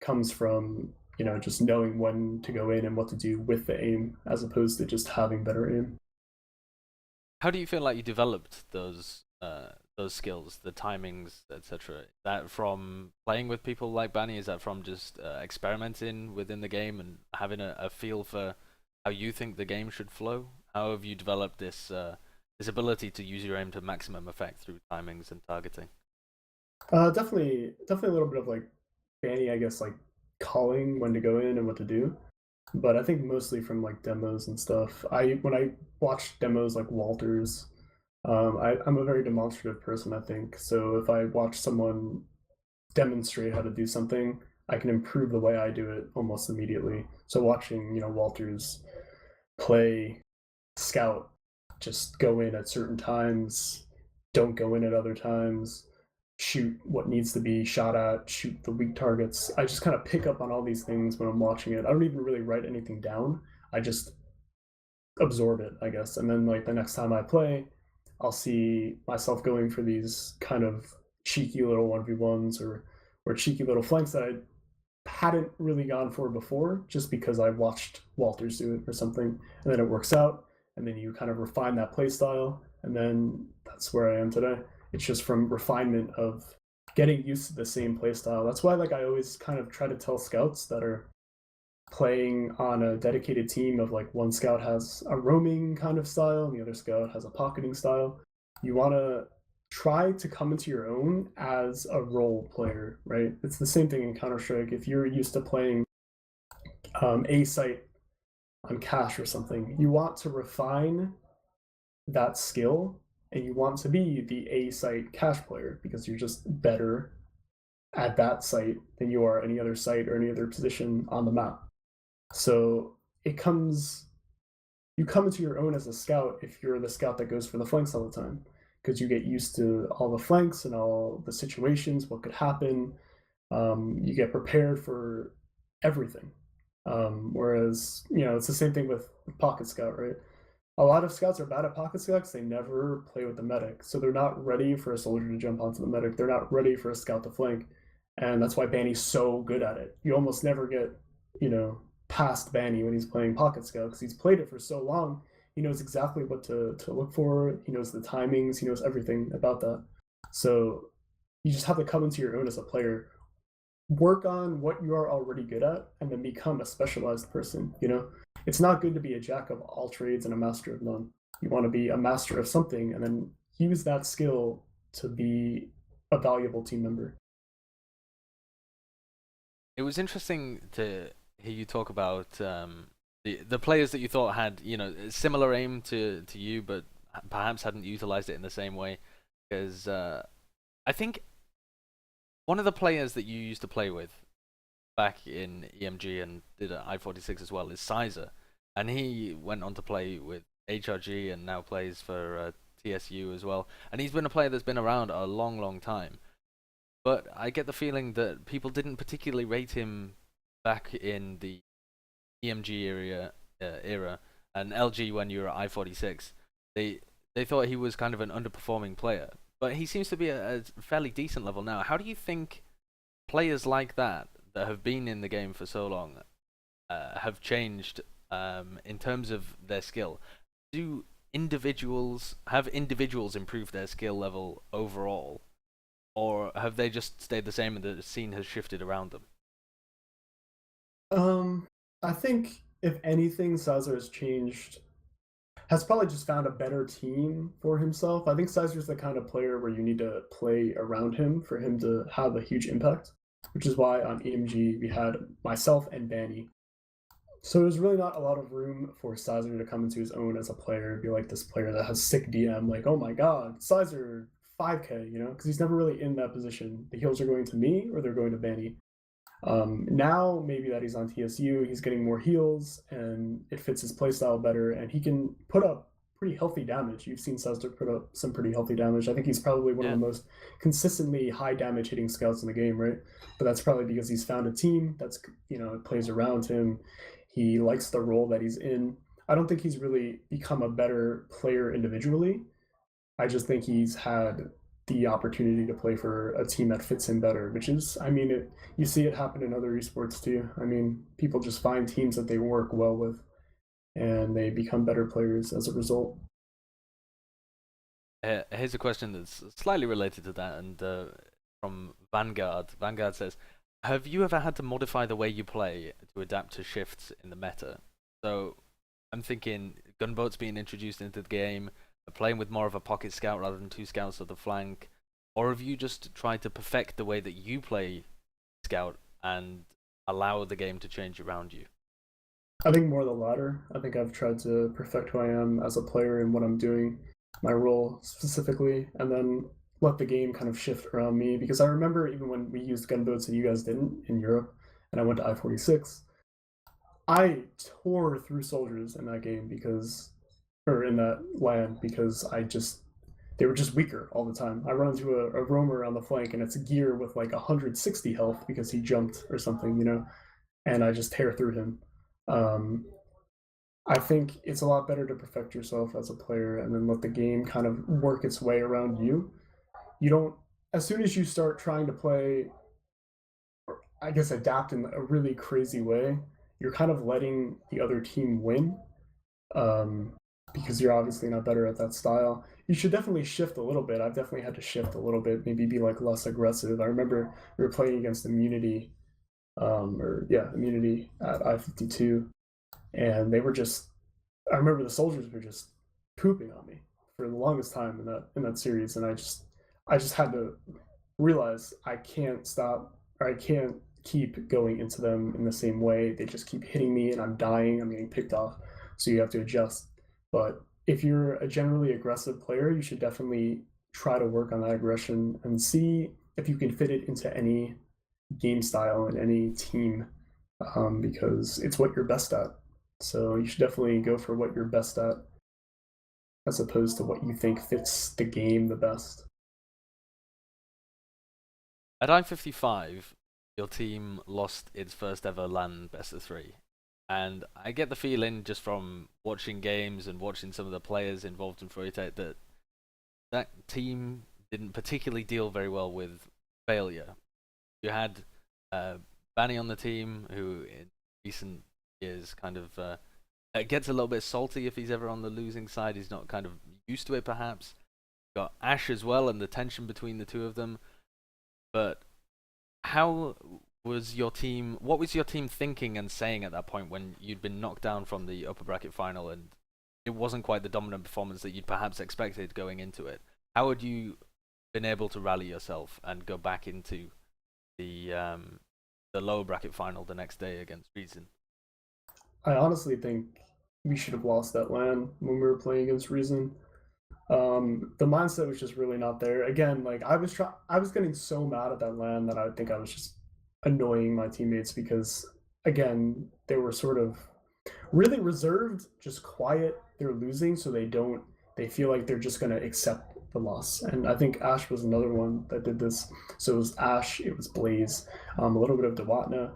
comes from just knowing when to go in and what to do with the aim as opposed to just having better aim. How do you feel like you developed those skills, the timings, etc.? Is that from playing with people like Banny? Is that from just experimenting within the game and having a feel for how you think the game should flow? How have you developed this ability to use your aim to maximum effect through timings and targeting? Definitely a little bit of like Banny, I guess, like calling when to go in and what to do. But I think mostly from like demos and stuff. When I watch demos like Walters, I'm a very demonstrative person, I think. So if I watch someone demonstrate how to do something, I can improve the way I do it almost immediately. So watching, Walters play scout, just go in at certain times, don't go in at other times, shoot what needs to be shot at, shoot the weak targets. I just kind of pick up on all these things when I'm watching it. I don't even really write anything down. I just absorb it, I guess. And then like the next time I play, I'll see myself going for these kind of cheeky little 1v1s or cheeky little flanks that I hadn't really gone for before just because I watched Walters do it or something, and then it works out. and then you kind of refine that play style, and then that's where I am today. It's just from refinement of getting used to the same play style. That's why like I always kind of try to tell scouts that are playing on a dedicated team of like one scout has a roaming kind of style and the other scout has a pocketing style. You want to try to come into your own as a role player, right? It's the same thing in Counter-Strike. If you're used to playing A site on cash or something, you want to refine that skill and you want to be the A site cash player because you're just better at that site than you are any other site or any other position on the map. So you come into your own as a scout if you're the scout that goes for the flanks all the time, because you get used to all the flanks and all the situations, what could happen. You get prepared for everything. Whereas, it's the same thing with Pocket Scout, right? A lot of scouts are bad at Pocket Scouts. They never play with the medic. So they're not ready for a soldier to jump onto the medic. They're not ready for a scout to flank. And that's why Banny's so good at it. You almost never get, past Banny when he's playing Pocket Scout because he's played it for so long. He knows exactly what to look for. He knows the timings. He knows everything about that. So you just have to come into your own as a player, work on what you are already good at, and then become a specialized person. It's not good to be a jack of all trades and a master of none. You want to be a master of something and then use that skill to be a valuable team member. It was interesting to hear you talk about the players that you thought had similar aim to you, but perhaps hadn't utilized it in the same way. Because I think one of the players that you used to play with back in EMG and did at I-46 as well is Sizer, and he went on to play with HRG and now plays for TSU as well. And he's been a player that's been around a long, long time. But I get the feeling that people didn't particularly rate him back in the EMG era and LG when you were at I-46. They thought he was kind of an underperforming player, but he seems to be at a fairly decent level now. How do you think players like that have been in the game for so long have changed in terms of their skill? Do individuals improved their skill level overall, or have they just stayed the same and the scene has shifted around them? I think if anything, Sizer has probably just found a better team for himself. I think Sizer's the kind of player where you need to play around him for him to have a huge impact, which is why on EMG we had myself and Banny. So there's really not a lot of room for Sizer to come into his own as a player, be like this player that has sick DM, like, oh my god, Sizer 5k, because he's never really in that position. The heals are going to me or they're going to Banny. Now, maybe that he's on TSU, he's getting more heals, and it fits his playstyle better, and he can put up pretty healthy damage. You've seen Sezda put up some pretty healthy damage. I think he's probably one of the most consistently high damage hitting scouts in the game, right? But that's probably because he's found a team that's, plays around him. He likes the role that he's in. I don't think he's really become a better player individually. I just think he's had the opportunity to play for a team that fits him better, which is, you see it happen in other esports too. People just find teams that they work well with and they become better players as a result. Here's a question that's slightly related to that, and from Vanguard. Vanguard says, have you ever had to modify the way you play to adapt to shifts in the meta? So I'm thinking gunboats being introduced into the game, playing with more of a pocket scout rather than two scouts at the flank, or have you just tried to perfect the way that you play scout and allow the game to change around you? I think more the latter. I think I've tried to perfect who I am as a player and what I'm doing, my role specifically, and then let the game kind of shift around me. Because I remember even when we used gunboats and you guys didn't in Europe, and I went to I-46, I tore through soldiers in that game or in that LAN because they were just weaker all the time. I run into a roamer on the flank and it's a gear with like 160 health because he jumped or something, and I just tear through him. I think it's a lot better to perfect yourself as a player and then let the game kind of work its way around you. You don't, as soon as you start trying to play, or I guess adapt in a really crazy way, you're kind of letting the other team win. because you're obviously not better at that style. You should definitely shift a little bit. I've definitely had to shift a little bit, maybe be like less aggressive. I remember we were playing against Immunity, Immunity at I-52, and they were just. I remember the soldiers were just pooping on me for the longest time in that series, and I just had to realize I can't stop, or I can't keep going into them in the same way. They just keep hitting me, and I'm dying. I'm getting picked off, so you have to adjust. But if you're a generally aggressive player, you should definitely try to work on that aggression and see if you can fit it into any game style and any team, because it's what you're best at. So you should definitely go for what you're best at, as opposed to what you think fits the game the best. At I-55, your team lost its first ever LAN best of 3. And I get the feeling just from watching games and watching some of the players involved in froyotech that that team didn't particularly deal very well with failure. You had Banny on the team, who in recent years kind of gets a little bit salty if he's ever on the losing side. He's not kind of used to it, perhaps. You got Ash as well, and the tension between the two of them. But how was your team? What was your team thinking and saying at that point when you'd been knocked down from the upper bracket final and it wasn't quite the dominant performance that you'd perhaps expected going into it? How had you been able to rally yourself and go back into the lower bracket final the next day against Reason? I honestly think we should have lost that LAN when we were playing against Reason. The mindset was just really not there. Again, like I was getting so mad at that LAN that I think I was just annoying my teammates because, again, they were sort of really reserved, just quiet. They're losing, so they feel like they're just gonna accept the loss. And I think Ash was another one that did this. So it was Ash, it was Blaze, a little bit of Dewatna.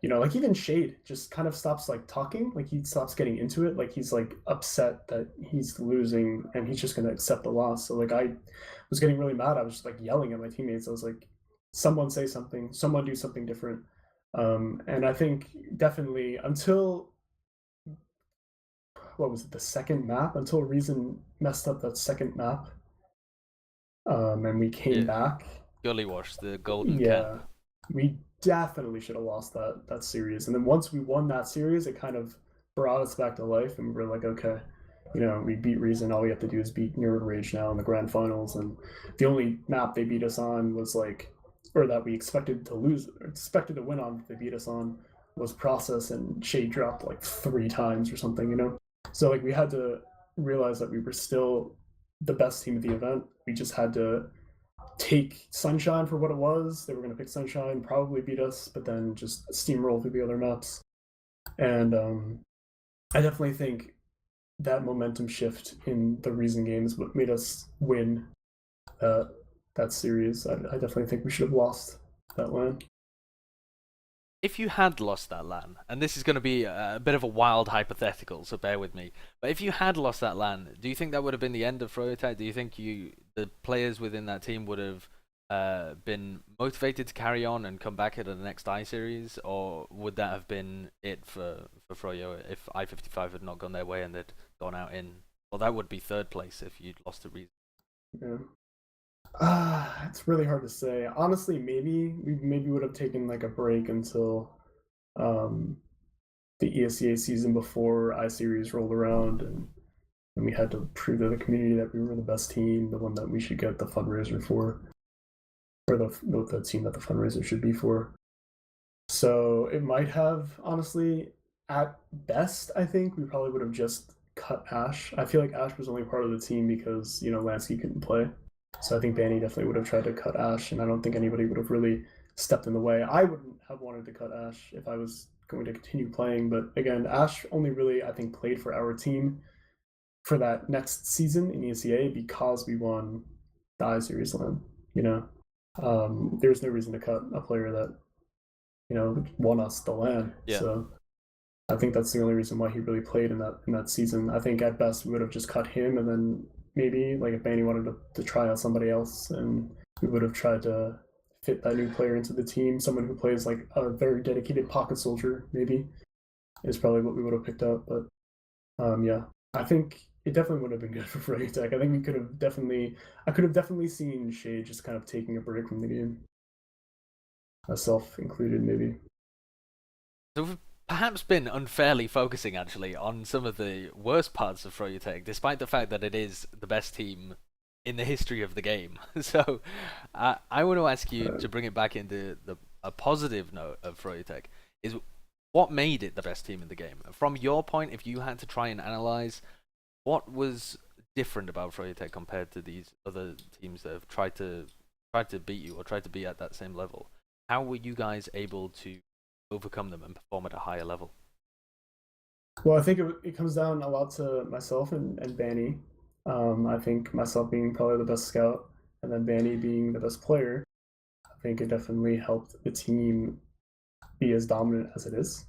Like even Shade just kind of stops like talking, like he stops getting into it, like he's like upset that he's losing and he's just gonna accept the loss. So like I was getting really mad. I was just like yelling at my teammates. I was like, someone say something, someone do something different. And I think definitely until what was it, the second map, until Reason messed up that second map, and we came back. Gully Wash, the golden Yeah, camp. we definitely should have lost that series. And then once we won that series, it kind of brought us back to life, and we were like, okay, we beat Reason. All we have to do is beat nerdRage now in the grand finals. And the only map they beat us on was like, or that we expected to lose, expected to win on, they beat us on, was Process, and Shade dropped like 3 times or something. So like we had to realize that we were still the best team of the event. We just had to take Sunshine for what it was. They were going to pick Sunshine, probably beat us, but then just steamroll through the other maps. And I definitely think that momentum shift in the Reason games what made us win that series. I definitely think we should have lost that LAN. If you had lost that LAN, and this is going to be a bit of a wild hypothetical, so bear with me, but if you had lost that LAN, do you think that would have been the end of froyotech? Do you think the players within that team would have been motivated to carry on and come back at the next I series, or would that have been it for froyo if I-55 had not gone their way and they'd gone out in? Well, that would be 3rd place if you'd lost to Reason. Yeah. It's really hard to say. Honestly, maybe we would have taken like a break until the ESEA season before I series rolled around, and we had to prove to the community that we were the best team, the one that we should get the fundraiser for, or the team that the fundraiser should be for. So it might have, honestly, at best, I think we probably would have just cut Ash. I feel like Ash was only part of the team because Lansky couldn't play. So I think Banny definitely would have tried to cut Ash, and I don't think anybody would have really stepped in the way. I wouldn't have wanted to cut Ash if I was going to continue playing, but again, Ash only really, I think, played for our team for that next season in ESEA because we won the I-Series LAN. There's no reason to cut a player that won us the LAN. Yeah. So I think that's the only reason why he really played in that season. I think at best we would have just cut him, and then maybe like if Banny wanted to try out somebody else, and we would have tried to fit that new player into the team, someone who plays like a very dedicated pocket soldier, maybe is probably what we would have picked up. But yeah, I think it definitely would have been good for froyotech. I think I could have definitely seen Shade just kind of taking a break from the game, myself included, maybe. So we've perhaps been unfairly focusing actually on some of the worst parts of froyotech, despite the fact that it is the best team in the history of the game. So I want to ask you to bring it back into a positive note of froyotech. Is what made it the best team in the game? From your point, if you had to try and analyze what was different about froyotech compared to these other teams that have tried to beat you or tried to be at that same level, how were you guys able to overcome them and perform at a higher level? Well, I think it comes down a lot to myself and Banny. I think myself being probably the best scout, and then Banny being the best player. I think it definitely helped the team be as dominant as it is,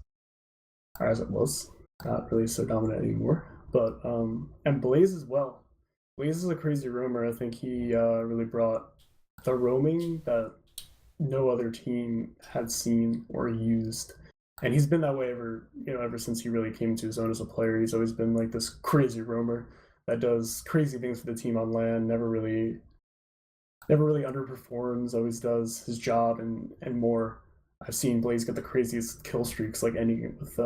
or as it was. Not really so dominant anymore. But and Blaze as well. Blaze is a crazy roamer. I think he really brought the roaming that no other team had seen or used. And he's been that way ever since he really came to his own as a player. He's always been like this crazy roamer that does crazy things for the team on LAN. Never really underperforms. Always does his job and more. I've seen Blaze get the craziest kill streaks, like ending with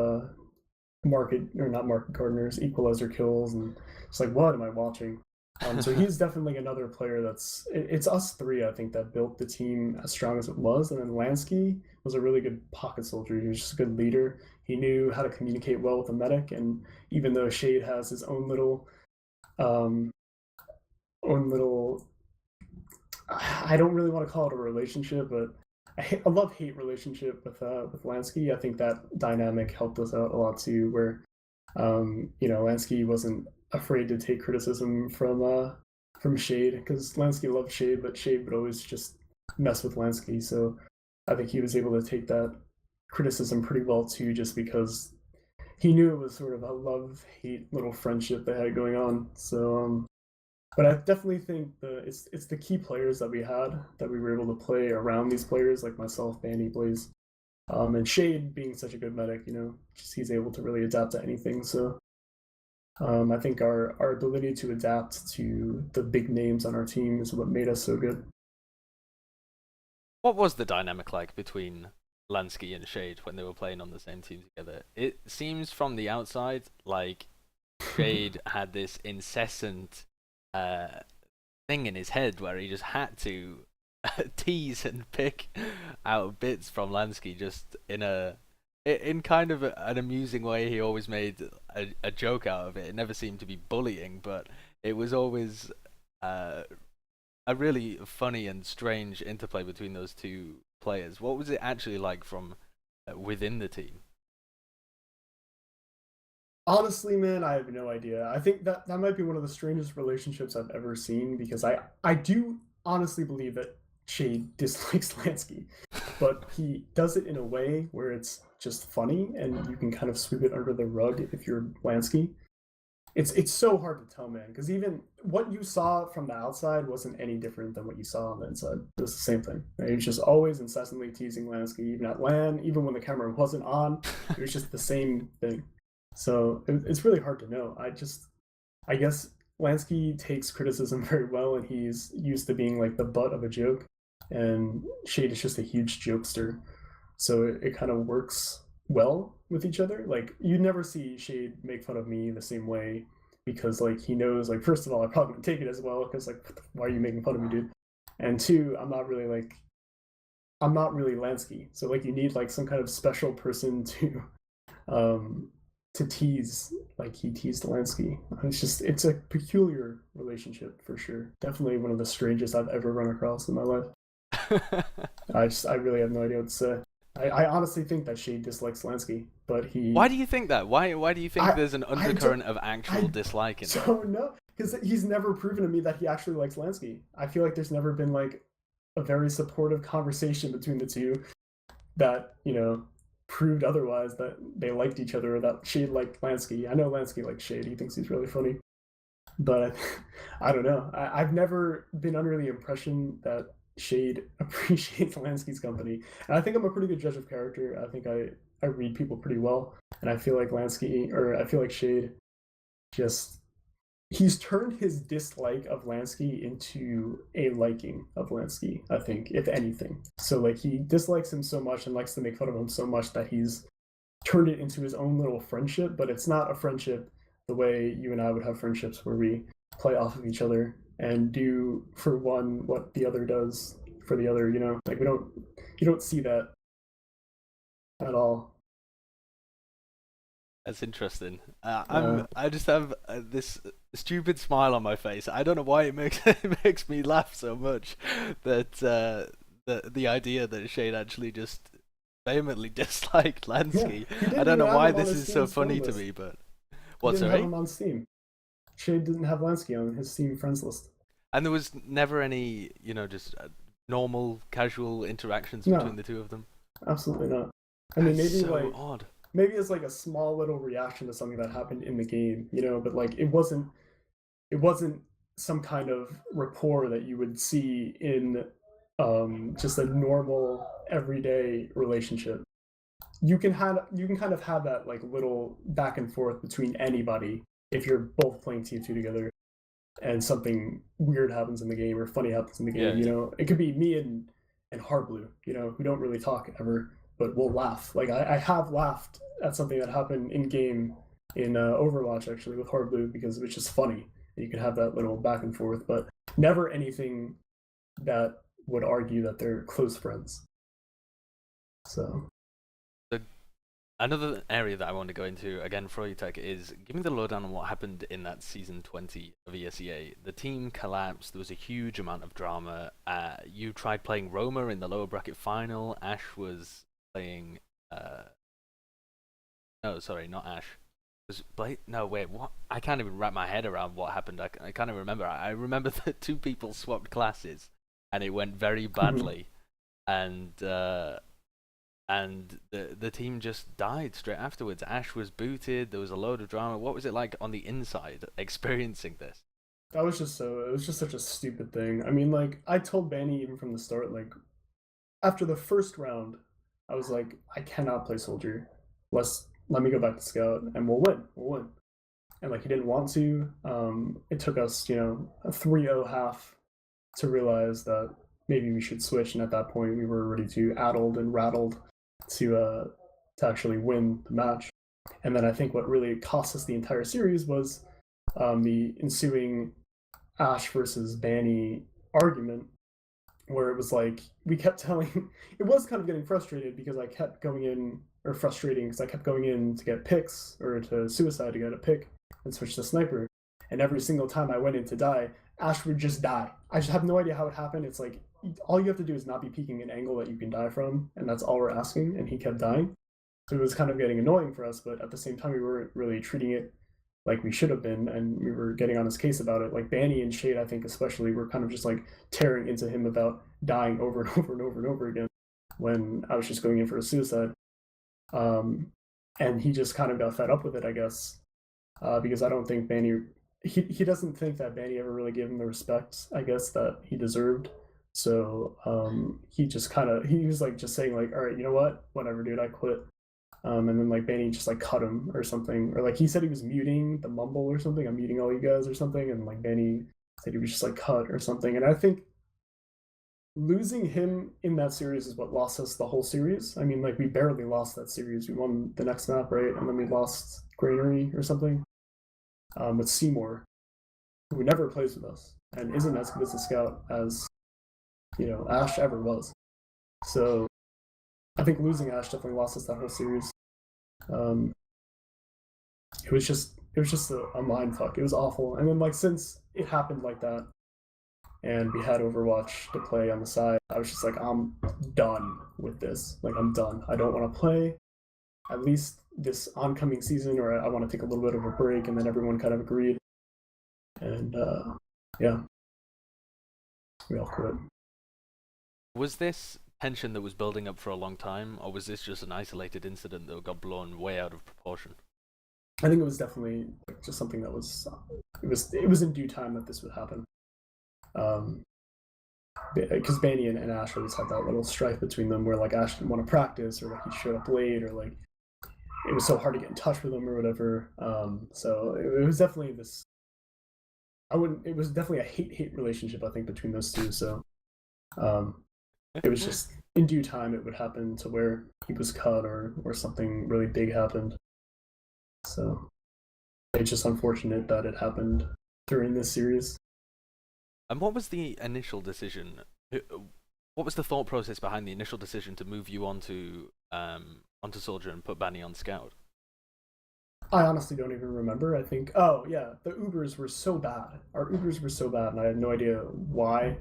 market or not market gardeners, equalizer kills, and it's like, what am I watching? So he's definitely another player it's us three, I think, that built the team as strong as it was. And then Lansky was a really good pocket soldier. He was just a good leader. He knew how to communicate well with the medic. And even though Shade has his own little, um, I don't really want to call it a relationship, but a love-hate relationship with Lansky. I think that dynamic helped us out a lot too, where Lansky wasn't afraid to take criticism from Shade, because Lansky loved Shade, but Shade would always just mess with Lansky. So I think he was able to take that criticism pretty well too, just because he knew it was sort of a love-hate little friendship they had going on. So but I definitely think it's the key players that we had that we were able to play around these players, like myself, Banny, Blaze, and Shade being such a good medic. Just he's able to really adapt to anything. So I think our ability to adapt to the big names on our team is what made us so good. What was the dynamic like between Lansky and Shade when they were playing on the same team together? It seems from the outside like Shade had this incessant thing in his head where he just had to tease and pick out bits from Lansky just in kind of an amusing way. He always made a joke out of it. It never seemed to be bullying, but it was always a really funny and strange interplay between those two players. What was it actually like from within the team? Honestly, man, I have no idea. I think that might be one of the strangest relationships I've ever seen, because I do honestly believe that Shade dislikes Lansky, but he does it in a way where it's just funny and you can kind of sweep it under the rug if you're Lansky. It's so hard to tell, man, because even what you saw from the outside wasn't any different than what you saw on the inside. It was the same thing. Right? He was just always incessantly teasing Lansky, even at LAN, even when the camera wasn't on. It was just the same thing. So it's really hard to know. I guess Lansky takes criticism very well, and he's used to being like the butt of a joke, and Shade is just a huge jokester. So it kind of works well with each other. Like, you never see Shade make fun of me the same way, because like he knows, like, first of all, I probably wouldn't take it as well, because like, why are you making fun of me, dude? And two, I'm not really Lansky. So like, you need like some kind of special person um to tease, like he teased Lansky. It's a peculiar relationship for sure. Definitely one of the strangest I've ever run across in my life. I really have no idea what to say. I honestly think that Shade dislikes Lansky, but Why do you think that? Why do you think there's an undercurrent of actual dislike in there? So no, because he's never proven to me that he actually likes Lansky. I feel like there's never been like a very supportive conversation between the two that proved otherwise, that they liked each other, or that Shade liked Lansky. I know Lansky likes Shade. He thinks he's really funny. But I don't know. I've never been under the impression that Shade appreciates Lansky's company. And I think I'm a pretty good judge of character. I think I read people pretty well. And I feel like Shade just he's turned his dislike of Lansky into a liking of Lansky, I think, if anything. So like he dislikes him so much and likes to make fun of him so much that he's turned it into his own little friendship, but it's not a friendship the way you and I would have friendships where we play off of each other and do for one what the other does for the other, you know? Like you don't see that at all. That's interesting. I just have this stupid smile on my face. I don't know why it makes it makes me laugh so much. That the idea that Shade actually just vehemently disliked Lansky. Yeah, I don't know why this is so Steam's funny to list. me, but He what, didn't have sorry? him on Steam. Shade didn't have Lansky on his Steam friends list. And there was never any, just normal, casual interactions between No, the two of them. absolutely not. I mean, That's maybe so like odd. maybe it's like a small little reaction to something that happened in the game, you know, but like it wasn't some kind of rapport that you would see in just a normal everyday relationship. You can kind of have that like little back and forth between anybody if you're both playing TF2 together and something weird happens in the game or funny happens in the game. Yeah, You know, it could be me and Hardblue, you know, who don't really talk ever, but we'll laugh. Like I have laughed at something that happened in game in Overwatch actually with Hardblue because it was just funny. You could have that little back and forth, but never anything that would argue that they're close friends. So another area that I want to go into, again, froyotech, is give me the lowdown on what happened in that season 20 of ESEA. The team collapsed, there was a huge amount of drama. You tried playing Roma in the lower bracket final. Ash was playing... no, sorry, not Ash. Was No, wait, what? I can't even wrap my head around what happened. I can't even remember. I remember that two people swapped classes, and it went very badly. And the team just died straight afterwards. Ash was booted. There was a load of drama. What was it like on the inside experiencing this? that was just it was just such a stupid thing. I mean, like I told Banny even from the start, like after the first round, I was like, I cannot play soldier. Let me go back to scout and we'll win. We'll win. And like he didn't want to. It took us, you know, a 3-0 half to realize that maybe we should switch. And at that point, we were ready to addled and rattled to actually win the match. And then I think what really cost us the entire series was the ensuing Ash versus Banny argument, where it was like we kept telling. It was kind of getting frustrated because I kept going in, or frustrating because I kept going in to get picks or to suicide to get a pick and switch to sniper. And every single time I went in to die, Ash would just die. I just have no idea how it happened. It's like all you have to do is not be peeking an angle that you can die from, and that's all we're asking. And he kept dying. So it was kind of getting annoying for us, but at the same time, we weren't really treating it like we should have been, and we were getting on his case about it. Like Banny and Shade, I think especially, were kind of just like tearing into him about dying over and over and over and over again when I was just going in for a suicide. And he just kind of got fed up with it, I guess, because I don't think Banny he doesn't think that Banny ever really gave him the respect, I guess, that he deserved. So he just kind of he was like just saying like, all right, you know what, whatever, dude, I quit. And then like Banny just like cut him or something, or like he said he was muting the mumble or something. I'm muting all you guys or something, and like Banny said he was just like cut or something. And I think losing him in that series is what lost us the whole series. I mean, like we barely lost that series. We won the next map, right? And then we lost Granary or something with Seymour, who never plays with us and isn't as good as a scout as Ash ever was. So I think losing Ash definitely lost us that whole series. It was just a mind fuck. It was awful. And then like since it happened like that, and we had Overwatch to play on the side, I was just like, I'm done with this. Like I'm done. I don't want to play at least this oncoming season, or I want to take a little bit of a break. And then everyone kind of agreed, and yeah, we all quit. Was this tension that was building up for a long time, or was this just an isolated incident that got blown way out of proportion? I think it was definitely like just something that was it was in due time that this would happen. Because Banny and Ash always had that little strife between them where like Ash didn't want to practice, or like he showed up late, or like it was so hard to get in touch with him or whatever. So it was definitely this I wouldn't. It was definitely a hate relationship, I think, between those two. So it was just in due time it would happen to where he was cut or something really big happened. So it's just unfortunate that it happened during this series. And what was the initial decision? What was the thought process behind the initial decision to move you onto Soldier and put Banny on Scout? I honestly don't even remember. I think, oh yeah, the Ubers were so bad. Our Ubers were so bad, and I had no idea why.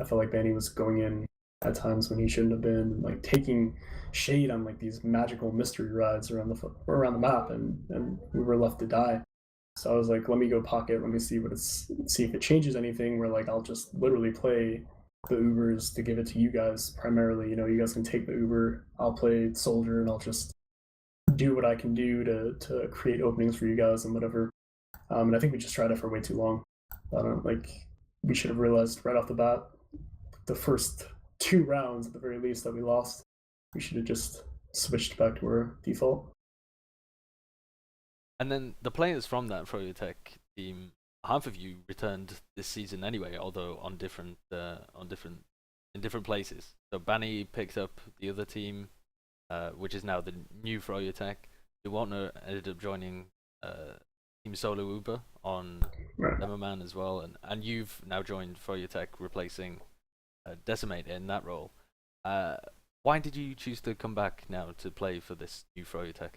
I felt like Banny was going in at times when he shouldn't have been, like taking Shade on like these magical mystery rides around the map, and we were left to die. So I was like, let me go pocket, let me see if it changes anything. Where like I'll just literally play the Ubers to give it to you guys primarily. You know, you guys can take the Uber, I'll play Soldier, and I'll just do what I can do to create openings for you guys and whatever. And I think we just tried it for way too long. I don't like we should have realized right off the bat, the first 2 rounds at the very least that we lost. We should have just switched back to our default. And then the players from that froyotech team, half of you returned this season anyway, although in different places. So Banny picked up the other team, which is now the new froyotech. Iwatna ended up joining Team Solo Uber on Demoman as well, and you've now joined froyotech, replacing Decimate in that role. Why did you choose to come back now to play for this new froyotech?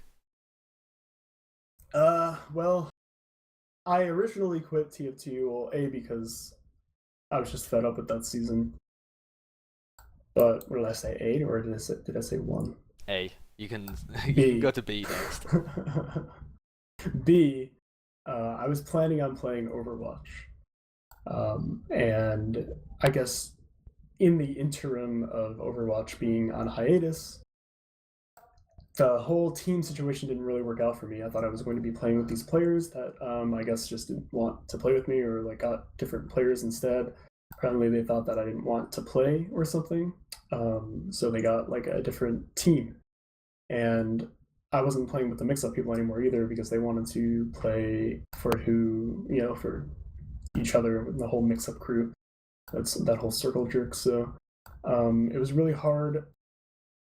Well, I originally quit TF2, well, A, because I was just fed up with that season. But what did I say, 8, or did I say 1? A. You can go to B next. B, I was planning on playing Overwatch. And I guess in the interim of Overwatch being on hiatus, the whole team situation didn't really work out for me. I thought I was going to be playing with these players that I guess just didn't want to play with me, or like got different players instead. Apparently they thought that I didn't want to play or something. So they got like a different team. And I wasn't playing with the mix-up people anymore either, because they wanted to play for each other with the whole mix-up crew. That's that whole circle jerk. So it was really hard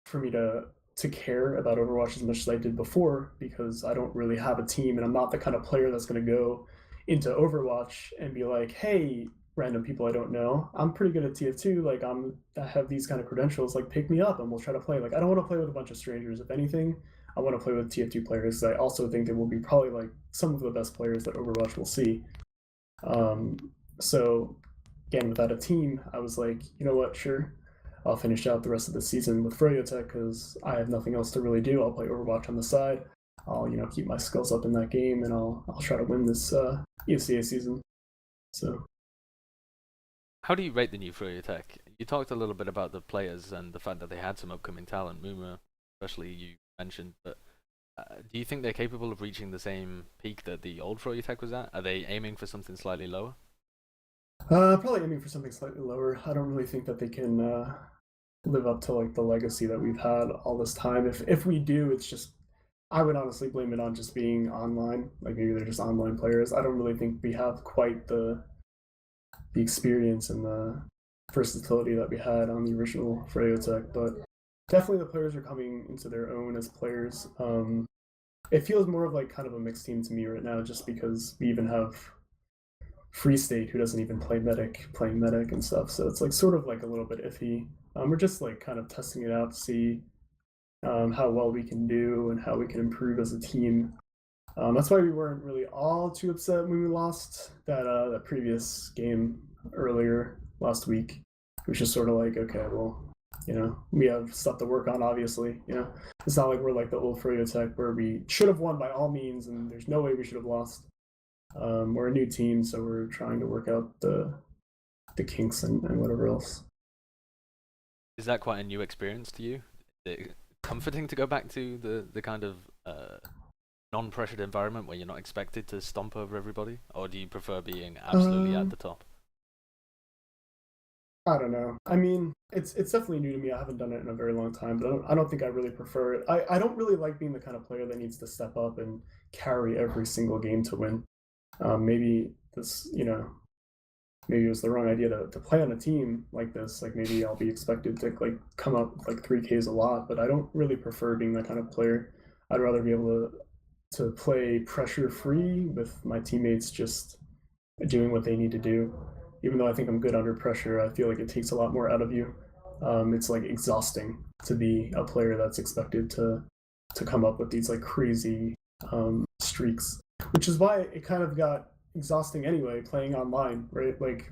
for me to care about Overwatch as much as I did before, because I don't really have a team, and I'm not the kind of player that's going to go into Overwatch and be like, hey, random people I don't know, I'm pretty good at TF2, like I have these kind of credentials, like pick me up and we'll try to play. Like I don't want to play with a bunch of strangers. If anything, I want to play with TF2 players. I also think they will be probably like some of the best players that Overwatch will see. So again, without a team, I was like, you know what, sure, I'll finish out the rest of the season with froyotech because I have nothing else to really do. I'll play Overwatch on the side. I'll keep my skills up in that game, and I'll try to win this ESEA season. So, how do you rate the new froyotech? You talked a little bit about the players and the fact that they had some upcoming talent. Muma, especially, you mentioned, but do you think they're capable of reaching the same peak that the old froyotech was at? Are they aiming for something slightly lower? Probably aiming for something slightly lower. I don't really think that they can live up to like the legacy that we've had all this time. If we do, it's just, I would honestly blame it on just being online. Like maybe they're just online players. I don't really think we have quite the experience and the versatility that we had on the original froyotech, but definitely the players are coming into their own as players. It feels more of like kind of a mixed team to me right now, just because we even have Free State, who doesn't even play medic, playing medic and stuff. So it's like sort of like a little bit iffy. We're just like kind of testing it out to see how well we can do and how we can improve as a team. That's why we weren't really all too upset when we lost that previous game earlier last week. It was just sort of like, okay, well, we have stuff to work on, obviously. It's not like we're like the old froyotech where we should have won by all means and there's no way we should have lost. We're a new team, so we're trying to work out the kinks and whatever else. Is that quite a new experience to you? Is it comforting to go back to the kind of non-pressured environment where you're not expected to stomp over everybody, or do you prefer being absolutely at the top? I don't know. I mean, it's definitely new to me. I haven't done it in a very long time, but I don't think I really prefer it. I don't really like being the kind of player that needs to step up and carry every single game to win. Maybe this, maybe it was the wrong idea to play on a team like this. Like maybe I'll be expected to like come up with like 3Ks a lot, but I don't really prefer being that kind of player. I'd rather be able to play pressure free with my teammates just doing what they need to do. Even though I think I'm good under pressure, I feel like it takes a lot more out of you. It's like exhausting to be a player that's expected to come up with these like crazy streaks, which is why it kind of got exhausting anyway playing online, right? Like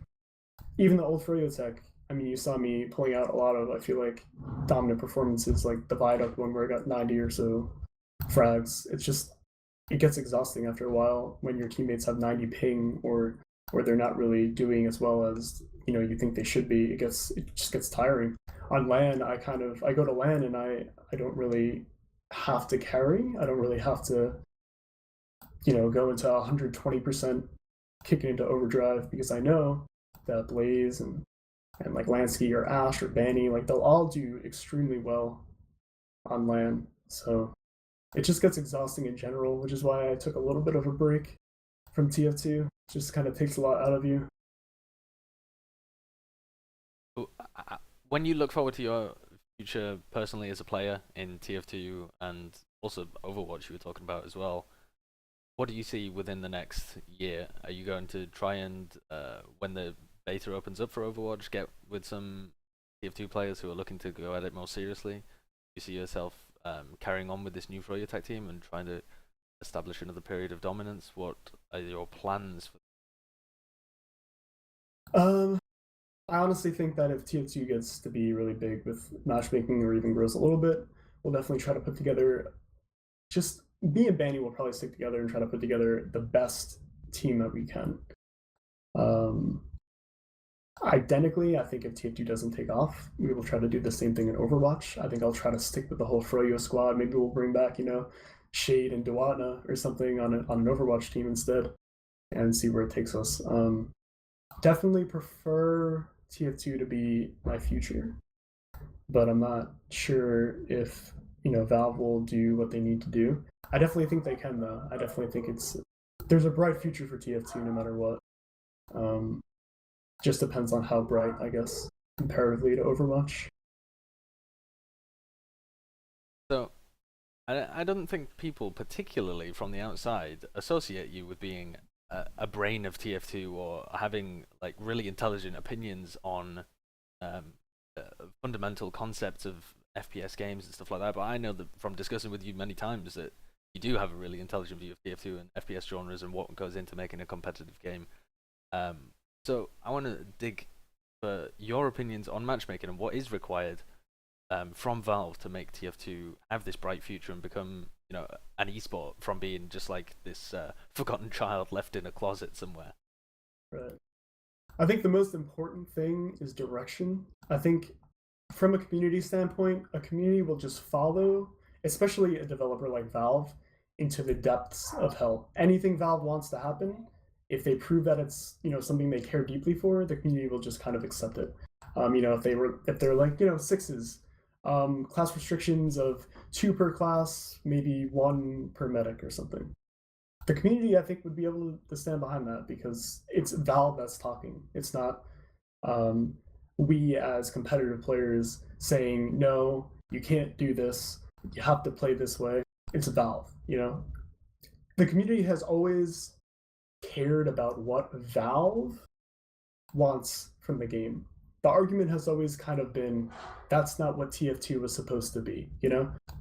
even the old froyotech, I mean, you saw me pulling out a lot of, I feel like, dominant performances, like the Viaduct one where I got 90 or so frags. It's just, it gets exhausting after a while when your teammates have 90 ping or they're not really doing as well as you think they should be. It just gets tiring. On LAN, I go to LAN and I don't really have to carry. I don't really have to go into 120% kicking into overdrive because I know that Blaze and like Lansky or Ash or Banny, like they'll all do extremely well on LAN. So it just gets exhausting in general, which is why I took a little bit of a break from TF2. It just kind of takes a lot out of you. When you look forward to your future personally as a player in TF2 and also Overwatch you were talking about as well, what do you see within the next year? Are you going to try and, when the beta opens up for Overwatch, get with some TF2 players who are looking to go at it more seriously? Do you see yourself carrying on with this new froyotech team and trying to establish another period of dominance? What are your plans for I honestly think that if TF2 gets to be really big with matchmaking or even grows a little bit, we'll definitely try to put together, just me and Banny will probably stick together and try to put together the best team that we can. Identically, I think if TF2 doesn't take off, we will try to do the same thing in Overwatch. I think I'll try to stick with the whole froyo squad. Maybe we'll bring back, Shade and Duatna or something on an Overwatch team instead and see where it takes us. Definitely prefer TF2 to be my future, but I'm not sure if Valve will do what they need to do. I definitely think they can though. I definitely think there's a bright future for TF2 no matter what. Just depends on how bright, I guess, comparatively to Overwatch. So, I don't think people, particularly from the outside, associate you with being a brain of TF2 or having like really intelligent opinions on fundamental concepts of FPS games and stuff like that. But I know that from discussing with you many times that you do have a really intelligent view of TF2 and FPS genres and what goes into making a competitive game. So I want to dig for your opinions on matchmaking and what is required from Valve to make TF2 have this bright future and become, an esport from being just like this forgotten child left in a closet somewhere. Right. I think the most important thing is direction. I think from a community standpoint, a community will just follow, especially a developer like Valve, into the depths of hell. Anything Valve wants to happen, if they prove that it's something they care deeply for, the community will just kind of accept it. If they're like sixes, class restrictions of 2 per class, maybe 1 per medic or something. The community, I think, would be able to stand behind that because it's Valve that's talking. It's not we as competitive players saying, no, you can't do this. You have to play this way. It's Valve, The community has always cared about what Valve wants from the game. The argument has always kind of been that's not what TF2 was supposed to be,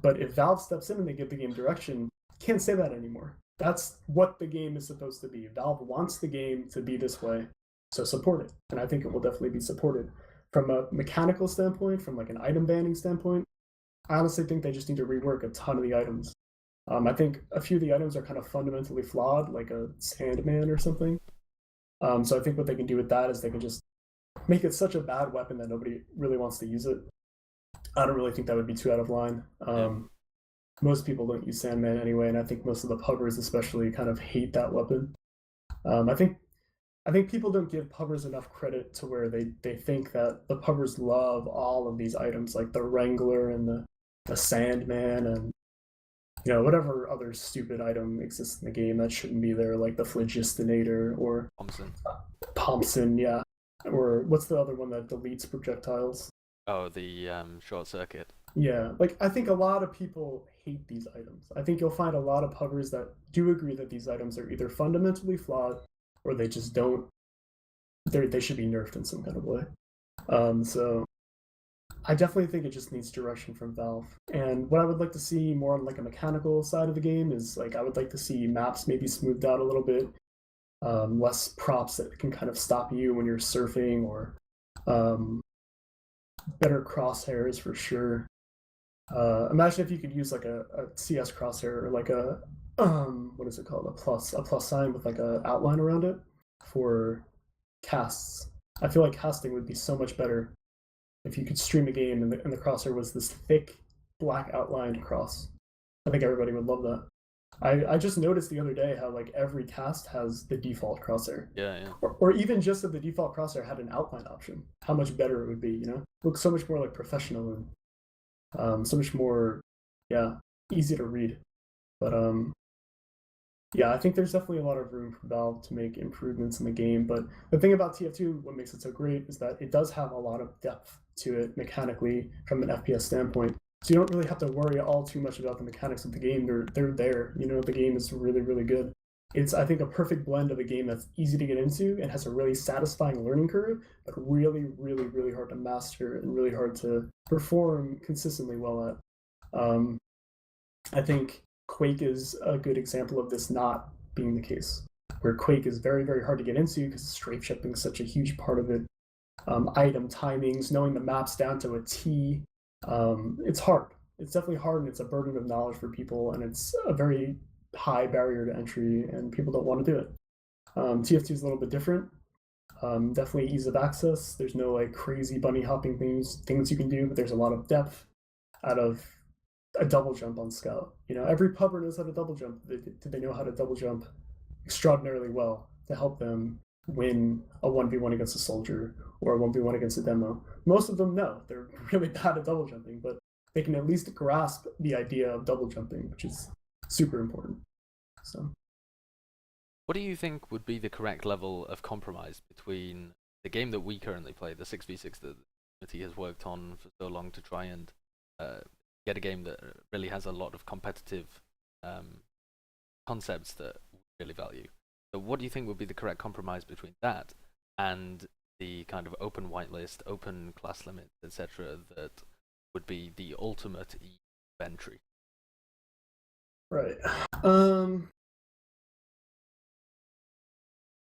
But if Valve steps in and they give the game direction, can't say that anymore. That's what the game is supposed to be. Valve wants the game to be this way, so support it. And I think it will definitely be supported. From a mechanical standpoint, from like an item banning standpoint, I honestly think they just need to rework a ton of the items. I think a few of the items are kind of fundamentally flawed, like a Sandman or something. So I think what they can do with that is they can just make it such a bad weapon that nobody really wants to use it. I don't really think that would be too out of line. Most people don't use Sandman anyway, and I think most of the pubbers especially kind of hate that weapon. I think people don't give pubbers enough credit to where they think that the pubbers love all of these items, like the Wrangler and the Sandman and whatever other stupid item exists in the game that shouldn't be there, like the Phlogistinator or Thompson, yeah. Or what's the other one that deletes projectiles? Oh, the short circuit. Yeah, like I think a lot of people hate these items. I think you'll find a lot of pubbers that do agree that these items are either fundamentally flawed or they just don't. They should be nerfed in some kind of way. So I definitely think it just needs direction from Valve. And what I would like to see more on like a mechanical side of the game is like I would like to see maps maybe smoothed out a little bit, less props that can kind of stop you when you're surfing, or better crosshairs for sure. Imagine if you could use like a CS crosshair or like a what is it called, a plus sign with like a outline around it for casts. I feel like casting would be so much better if you could stream a game and the crosshair was this thick black outlined cross. I think everybody would love that. I just noticed the other day how like every cast has the default crosshair. Yeah. Or even just if the default crosshair had an outline option, how much better it would be, Looks so much more like professional and so much more, easy to read. But I think there's definitely a lot of room for Valve to make improvements in the game. But the thing about TF2, what makes it so great, is that it does have a lot of depth to it mechanically from an FPS standpoint. So you don't really have to worry all too much about the mechanics of the game. They're there. The game is really, really good. It's, I think, a perfect blend of a game that's easy to get into and has a really satisfying learning curve, but really, really, really hard to master and really hard to perform consistently well at. I think Quake is a good example of this not being the case, where Quake is very, very hard to get into because strafe shipping is such a huge part of it. Item timings, knowing the maps down to a T. It's hard. It's definitely hard, and it's a burden of knowledge for people, and it's a very high barrier to entry, and people don't want to do it. TF2 is a little bit different. Definitely ease of access. There's no like crazy bunny hopping things you can do, but there's a lot of depth out of a double jump on Scout. Every pubber knows how to double jump. They know how to double jump extraordinarily well to help them win a 1v1 against a soldier or a 1v1 against a demo. Most of them know. They're really bad at double jumping, but they can at least grasp the idea of double jumping, which is super important. So, what do you think would be the correct level of compromise between the game that we currently play, the 6v6 that the community has worked on for so long to try and get a game that really has a lot of competitive concepts that we really value? So what do you think would be the correct compromise between that and the kind of open whitelist, open class limits, etc., that would be the ultimate entry? Right.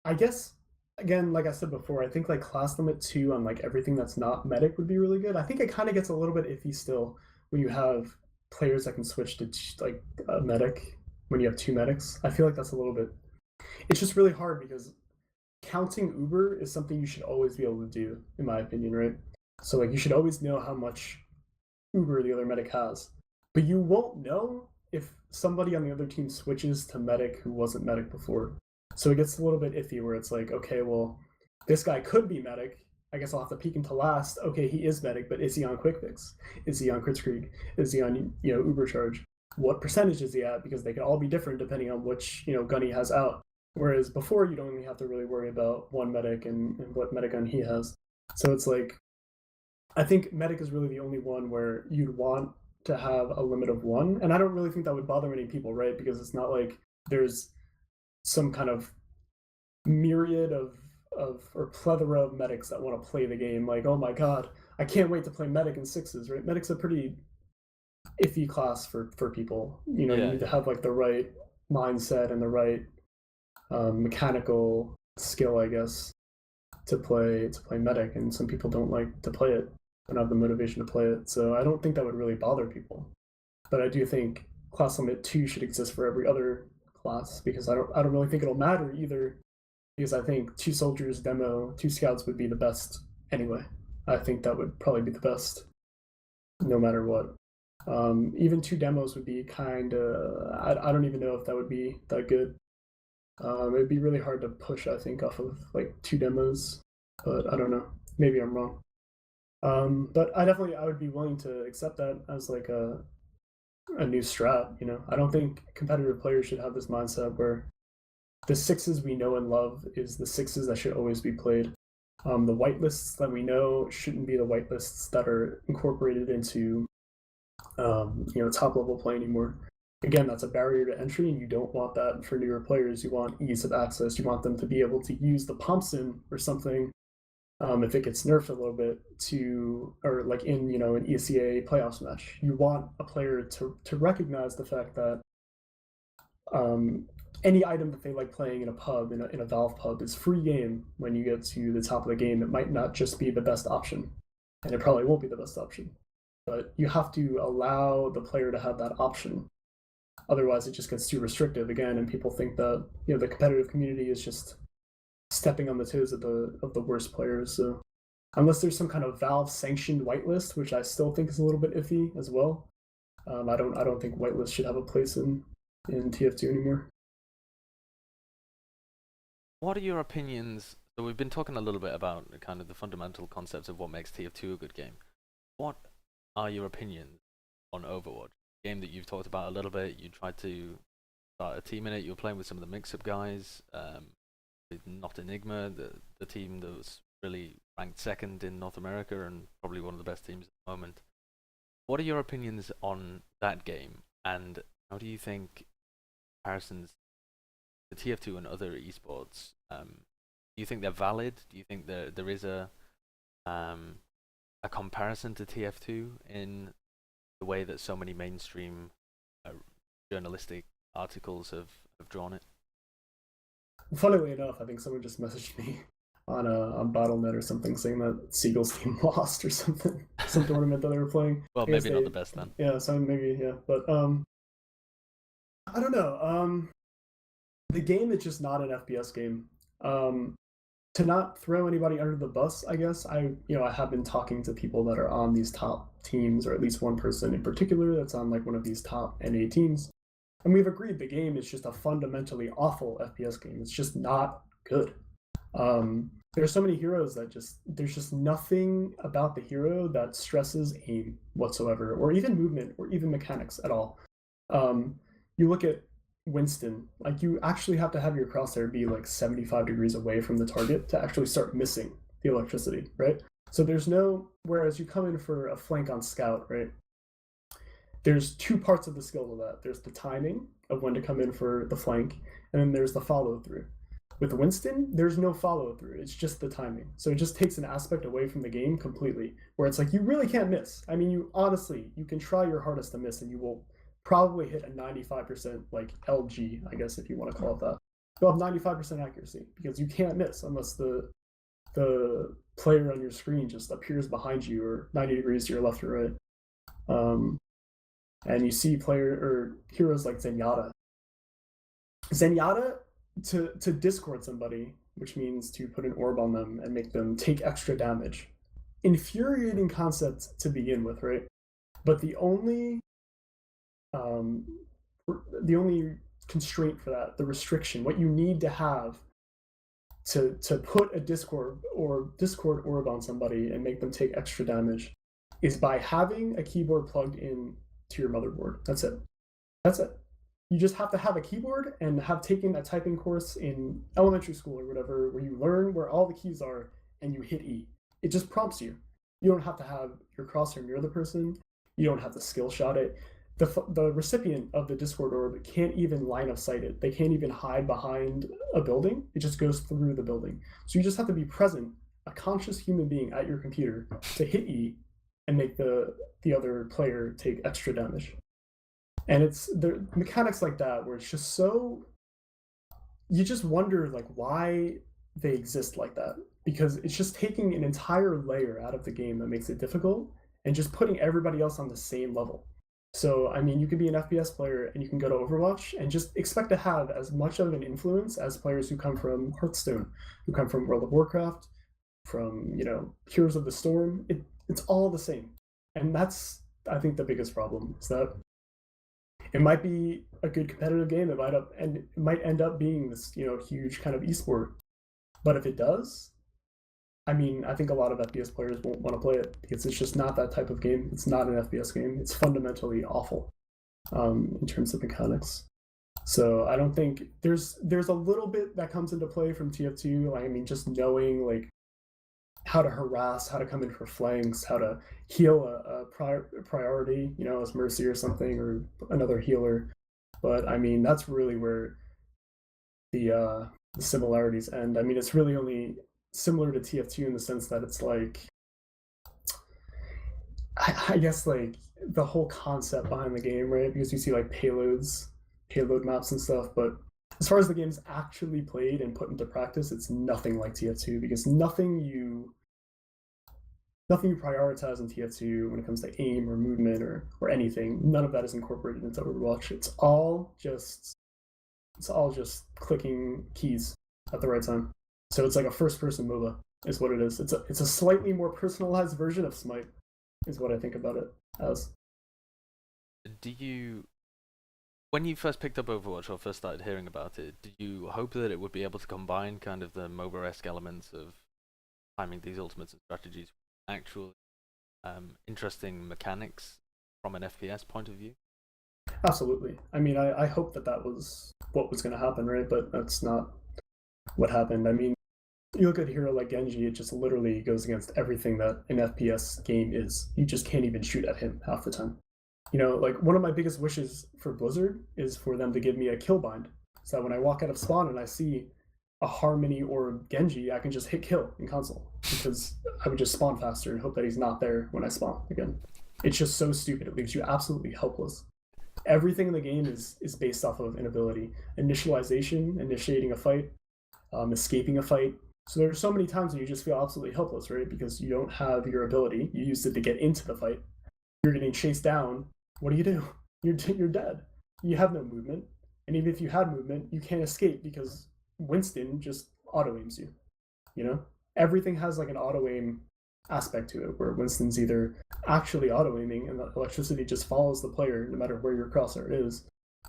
I guess, again, like I said before, I think like class limit 2 on like everything that's not medic would be really good. I think it kind of gets a little bit iffy still when you have players that can switch to like a medic when you have 2 medics. I feel like that's a little bit, it's just really hard because counting Uber is something you should always be able to do, in my opinion, right? So like you should always know how much Uber the other medic has, but you won't know if somebody on the other team switches to medic who wasn't medic before. So it gets a little bit iffy where it's like, okay, well, this guy could be medic. I guess I'll have to peek into last. Okay, he is medic, but is he on quick fix? Is he on Kritzkrieg? Is he on Uber charge? What percentage is he at? Because they can all be different depending on which gun he has out. Whereas before, you don't even have to really worry about one medic and what medic gun he has. So it's like, I think medic is really the only one where you'd want to have a limit of 1, and I don't really think that would bother any people, right? Because it's not like there's some kind of myriad of or plethora of medics that want to play the game. Like, oh my god, I can't wait to play medic in 6s, right? Medic's a pretty iffy class for people. You need to have like the right mindset and the right mechanical skill, I guess, to play medic, and some people don't like to play it, don't have the motivation to play it. So I don't think that would really bother people. But I do think class limit 2 should exist for every other class, because I don't really think it'll matter either, because I think 2 soldiers demo, 2 scouts would be the best anyway. I think that would probably be the best no matter what. Even 2 demos would be kind of, I don't even know if that would be that good. It'd be really hard to push, I think, off of like 2 demos, but I don't know. Maybe I'm wrong. But I would be willing to accept that as like a a new strat. I don't think competitive players should have this mindset where the sixes we know and love is the sixes that should always be played. The whitelists that we know shouldn't be the whitelists that are incorporated into top level play anymore. Again, that's a barrier to entry, and you don't want that for newer players. You want ease of access. You want them to be able to use the pump sim or something, if it gets nerfed a little bit, or like in an ESEA playoffs match. You want a player to recognize the fact that any item that they like playing in a pub, in a Valve pub, is free game when you get to the top of the game. It might not just be the best option, and it probably won't be the best option, but you have to allow the player to have that option. Otherwise, it just gets too restrictive again, and people think that the competitive community is just stepping on the toes of the worst players. So unless there's some kind of Valve sanctioned whitelist, which I still think is a little bit iffy as well, I don't think whitelist should have a place in TF2 anymore. What are your opinions? So we've been talking a little bit about kind of the fundamental concepts of what makes TF2 a good game. What are your opinions on Overwatch? A game that you've talked about a little bit. You tried to start a team in it. You were playing with some of the mix-up guys. Not Enigma, the team that was really ranked second in North America and probably one of the best teams at the moment. What are your opinions on that game, and how do you think comparisons to TF2 and other esports, do you think they're valid? Do you think there is a comparison to TF2 in the way that so many mainstream journalistic articles have drawn it? Funnily enough, I think someone just messaged me on BattleNet or something saying that Seagull's team lost or something, some tournament that they were playing. Well, maybe not the best then. Yeah, so maybe, yeah, but I don't know. The game is just not an FPS game. To not throw anybody under the bus, I guess I have been talking to people that are on these top teams, or at least one person in particular that's on like one of these top NA teams. And we've agreed the game is just a fundamentally awful FPS game. It's just not good. There's so many heroes that there's just nothing about the hero that stresses aim whatsoever, or even movement, or even mechanics at all. You look at Winston, like you actually have to have your crosshair be like 75 degrees away from the target to actually start missing the electricity, right? So whereas you come in for a flank on scout, right? There's two parts of the skill of that. There's the timing of when to come in for the flank, and then there's the follow through. With Winston, there's no follow through. It's just the timing. So it just takes an aspect away from the game completely, where it's like you really can't miss. I mean, you can try your hardest to miss, and you will probably hit a 95% like LG, I guess if you want to call it that. You'll have 95% accuracy because you can't miss unless the player on your screen just appears behind you or 90 degrees to your left or right. And you see heroes like Zenyatta. Zenyatta, to discord somebody, which means to put an orb on them and make them take extra damage. Infuriating concept to begin with, right? But the only constraint for that, the restriction, what you need to have to put a Discord orb on somebody and make them take extra damage is by having a keyboard plugged in to your motherboard. That's it. You just have to have a keyboard and have taken a typing course in elementary school or whatever, where you learn where all the keys are and you hit E. It just prompts you. You don't have to have your crosshair near the person. You don't have to skill shot it. The recipient of the Discord orb can't even line of sight it. They can't even hide behind a building. It just goes through the building. So you just have to be present, a conscious human being at your computer, to hit E and make the other player take extra damage. And it's the mechanics like that where it's just so, you just wonder like why they exist like that, because it's just taking an entire layer out of the game that makes it difficult and just putting everybody else on the same level. So I mean, you can be an FPS player and you can go to Overwatch and just expect to have as much of an influence as players who come from Hearthstone, who come from World of Warcraft, from Heroes of the Storm. It's all the same. And that's, I think, the biggest problem, is that it might be a good competitive game. It might end up being this huge kind of esport. But if it does, I mean, I think a lot of FPS players won't want to play it because it's just not that type of game. It's not an FPS game. It's fundamentally awful. in terms of mechanics. So I don't think there's a little bit that comes into play from TF2. I mean, just knowing like how to harass, how to come in for flanks, how to heal a priority, you know, as Mercy or something, or another healer. But I mean, that's really where the similarities end. I mean, it's really only similar to TF2 in the sense that it's like, I guess like the whole concept behind the game, right? Because you see like payload maps and stuff, but as far as the game's actually played and put into practice, it's nothing like TF2 because nothing you prioritize in TF2 when it comes to aim or movement or anything, none of that is incorporated into Overwatch. It's all just clicking keys at the right time. So it's like a first-person MOBA is what it is. It's a slightly more personalized version of Smite, is what I think about it as. When you first picked up Overwatch or first started hearing about it, did you hope that it would be able to combine kind of the MOBA-esque elements of timing these ultimates and strategies with actual interesting mechanics from an FPS point of view? Absolutely. I mean, I hope that was what was going to happen, right? But that's not what happened. I mean, you look at a hero like Genji, it just literally goes against everything that an FPS game is. You just can't even shoot at him half the time. You know, like one of my biggest wishes for Blizzard is for them to give me a kill bind, so that when I walk out of spawn and I see a Harmony or Genji, I can just hit kill in console, because I would just spawn faster and hope that he's not there when I spawn again. It's just so stupid. It leaves you absolutely helpless. Everything in the game is based off of inability. Initialization, initiating a fight, escaping a fight. So there's so many times when you just feel absolutely helpless, right? Because you don't have your ability. You used it to get into the fight. You're getting chased down. What do? You're dead. You have no movement. And even if you had movement, you can't escape because Winston just auto-aims you. You know? Everything has like an auto-aim aspect to it, where Winston's either actually auto-aiming and the electricity just follows the player no matter where your crosshair is,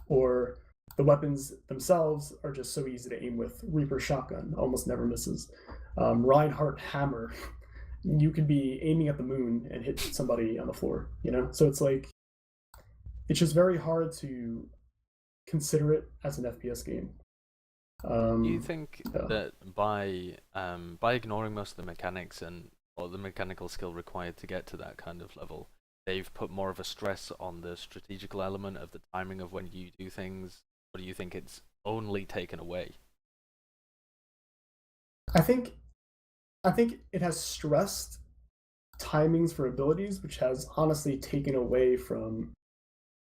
or the weapons themselves are just so easy to aim with. Reaper shotgun almost never misses. Reinhardt hammer, you could be aiming at the moon and hit somebody on the floor, you know? So it's like, it's just very hard to consider it as an FPS game. Do you think that by ignoring most of the mechanics or the mechanical skill required to get to that kind of level, they've put more of a stress on the strategical element of the timing of when you do things? Or do you think it's only taken away? I think it has stressed timings for abilities, which has honestly taken away from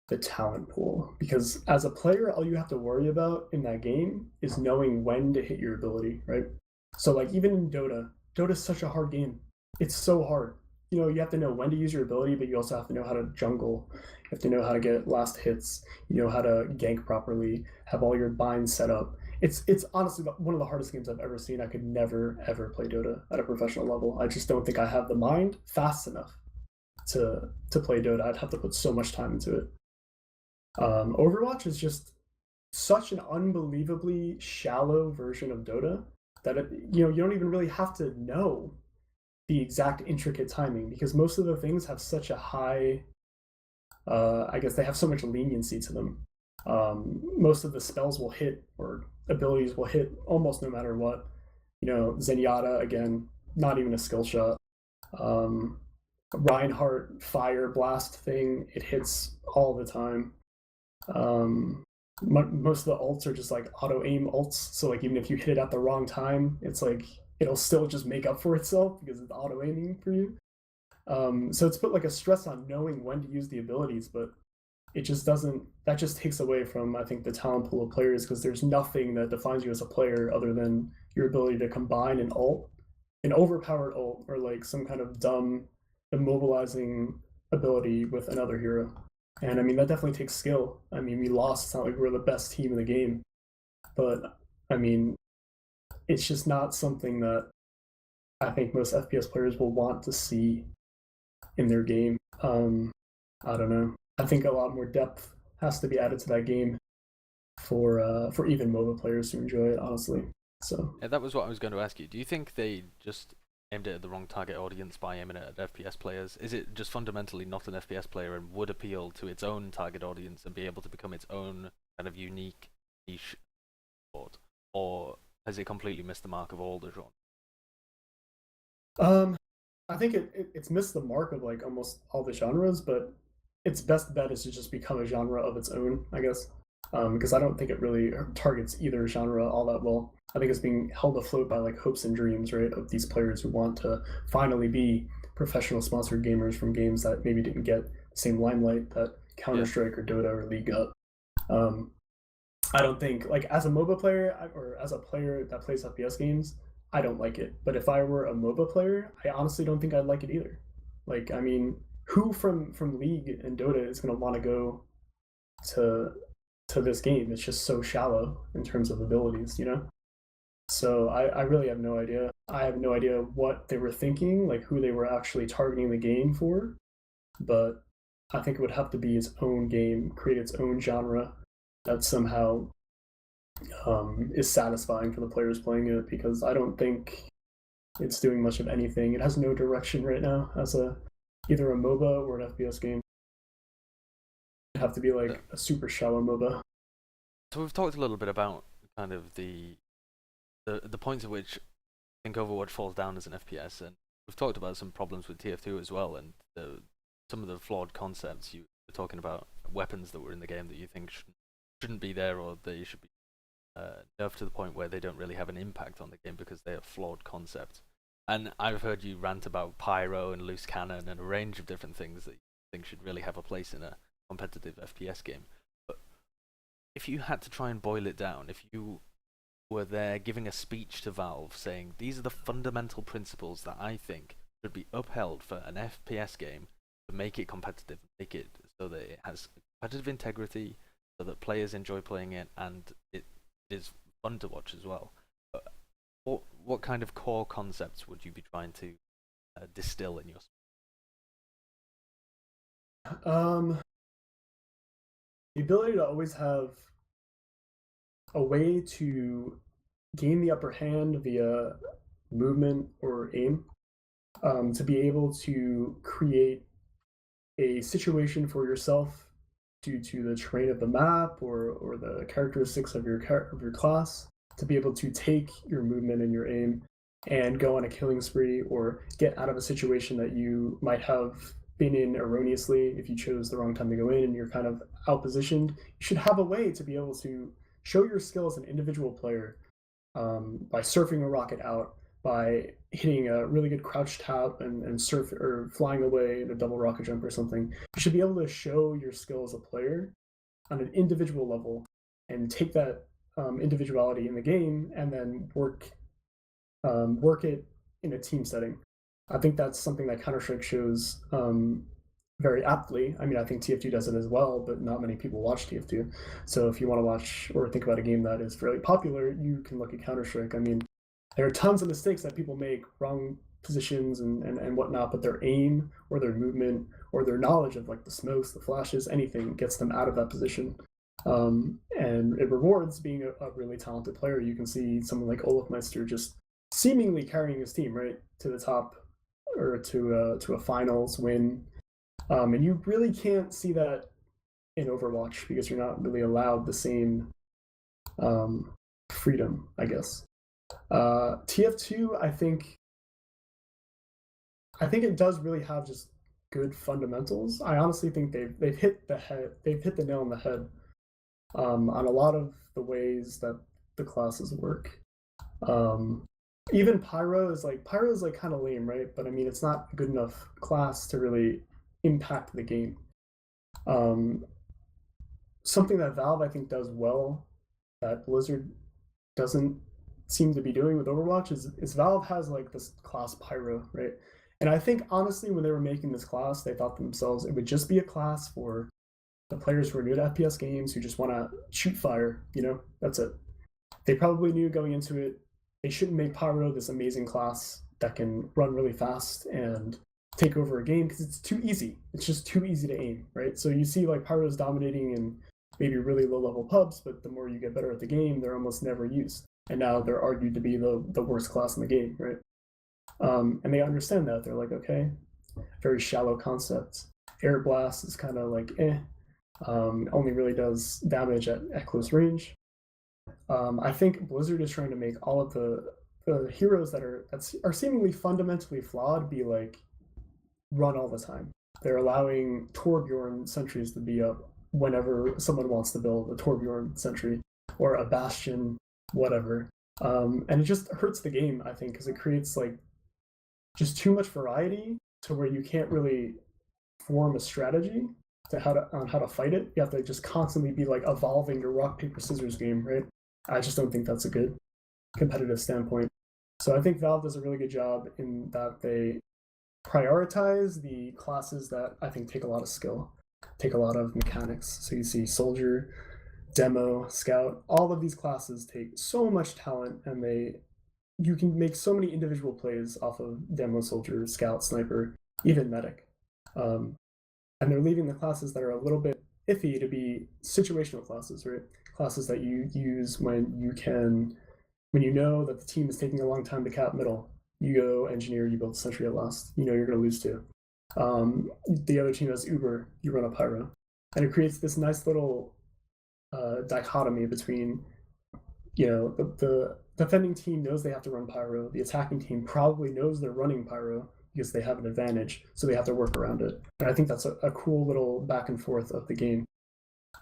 the talent pool. Because as a player, all you have to worry about in that game is knowing when to hit your ability, right? So like even in Dota's such a hard game. It's so hard. You know, you have to know when to use your ability, but you also have to know how to jungle. You have to know how to get last hits. You know how to gank properly, have all your binds set up. It's honestly one of the hardest games I've ever seen. I could never, ever play Dota at a professional level. I just don't think I have the mind fast enough to play Dota. I'd have to put so much time into it. Overwatch is just such an unbelievably shallow version of Dota that you don't even really have to know the exact intricate timing, because most of the things have such a high, I guess they have so much leniency to them. Most of the spells will hit, or abilities will hit almost no matter what. You know, Zenyatta, again, not even a skill shot. Reinhardt fire blast thing, it hits all the time. Most of the ults are just like auto aim ults, so like even if you hit it at the wrong time, it's like it'll still just make up for itself because it's auto aiming for you. So it's put like a stress on knowing when to use the abilities, but it just doesn't. That just takes away from, I think, the talent pool of players, because there's nothing that defines you as a player other than your ability to combine an ult, an overpowered ult, or like some kind of dumb immobilizing ability with another hero. And I mean, that definitely takes skill. I mean, we lost. It's not like we're the best team in the game. But I mean, it's just not something that I think most FPS players will want to see in their game. I don't know. I think a lot more depth has to be added to that game for even MOBA players to enjoy it, honestly. So yeah, that was what I was going to ask you. Do you think they just aimed it at the wrong target audience by aiming it at FPS players? Is it just fundamentally not an FPS player and would appeal to its own target audience and be able to become its own kind of unique niche sport? Or has it completely missed the mark of all the genres? I think it's missed the mark of like almost all the genres, but its best bet is to just become a genre of its own, I guess. Because I don't think it really targets either genre all that well. I think it's being held afloat by like hopes and dreams, right, of these players who want to finally be professional sponsored gamers from games that maybe didn't get the same limelight that Counter-Strike or Dota or League got. I don't think, like, as a MOBA player or as a player that plays FPS games, I don't like it. But if I were a MOBA player, I honestly don't think I'd like it either. Like, I mean, who from League and Dota is going to want to go to this game? It's just so shallow in terms of abilities, you know? So I really have no idea. I have no idea what they were thinking, like who they were actually targeting the game for. But I think it would have to be its own game, create its own genre that somehow is satisfying for the players playing it, because I don't think it's doing much of anything. It has no direction right now as either a MOBA or an FPS game. It'd have to be like a super shallow MOBA. So we've talked a little bit about kind of the points at which I think Overwatch falls down as an FPS, and we've talked about some problems with TF2 as well, and some of the flawed concepts. You were talking about weapons that were in the game that you think shouldn't be there, or they should be nerfed to the point where they don't really have an impact on the game because they are flawed concepts. And I've heard you rant about pyro and loose cannon and a range of different things that you think should really have a place in a competitive FPS game. But if you had to try and boil it down, if you were there giving a speech to Valve saying, these are the fundamental principles that I think should be upheld for an FPS game to make it competitive, make it so that it has competitive integrity, so that players enjoy playing it, and it is fun to watch as well. But what kind of core concepts would you be trying to distill in your? The ability to always have a way to gain the upper hand via movement or aim, to be able to create a situation for yourself due to the terrain of the map or the characteristics of your class, to be able to take your movement and your aim and go on a killing spree or get out of a situation that you might have been in erroneously if you chose the wrong time to go in and you're kind of outpositioned. You should have a way to be able to show your skill as an individual player, by surfing a rocket out, by hitting a really good crouch tap and surf or flying away in a double rocket jump or something. You should be able to show your skill as a player on an individual level and take that individuality in the game and then work it in a team setting. I think that's something that Counter-Strike shows very aptly. I mean, I think TF2 does it as well, but not many people watch TF2. So if you want to watch or think about a game that is fairly popular, you can look at Counter-Strike. I mean, there are tons of mistakes that people make, wrong positions and whatnot, but their aim or their movement or their knowledge of like the smokes, the flashes, anything gets them out of that position. And it rewards being a really talented player. You can see someone like Olafmeister just seemingly carrying his team right to the top or to a finals win. And you really can't see that in Overwatch because you're not really allowed the same freedom, I guess. TF2, I think it does really have just good fundamentals. I honestly think they've hit the nail on the head on a lot of the ways that the classes work. Even Pyro is like kind of lame, right? But I mean, it's not a good enough class to really impact the game. Something that Valve I think does well that Blizzard doesn't seem to be doing with Overwatch is Valve has like this class Pyro, right? And I think honestly when they were making this class, they thought to themselves it would just be a class for the players who are new to FPS games who just want to shoot fire, you know, that's it. They probably knew going into it they shouldn't make Pyro this amazing class that can run really fast and take over a game because it's too easy. It's just too easy to aim, right? So you see like Pyro's dominating in maybe really low level pubs, but the more you get better at the game, they're almost never used. And now they're argued to be the worst class in the game, right? And they understand that. They're like, okay, very shallow concept. Air blast is kind of like only really does damage at close range. I think Blizzard is trying to make all of the heroes that are seemingly fundamentally flawed be like run all the time. They're allowing Torbjorn sentries to be up whenever someone wants to build a Torbjorn sentry or a Bastion, whatever. And it just hurts the game, I think, because it creates like just too much variety to where you can't really form a strategy on how to fight it. You have to just constantly be like evolving your rock paper scissors game, right? I just don't think that's a good competitive standpoint. So I think Valve does a really good job in that they prioritize the classes that I think take a lot of skill, take a lot of mechanics. So you see Soldier, Demo, Scout, all of these classes take so much talent, and you can make so many individual plays off of Demo, Soldier, Scout, Sniper, even Medic. And they're leaving the classes that are a little bit iffy to be situational classes, right? Classes that you use when you know that the team is taking a long time to cap middle. You go engineer, you build a sentry at last. You know you're going to lose to. The other team has Uber, you run a pyro. And it creates this nice little dichotomy between, the defending team knows they have to run pyro. The attacking team probably knows they're running pyro because they have an advantage, so they have to work around it. And I think that's a cool little back and forth of the game.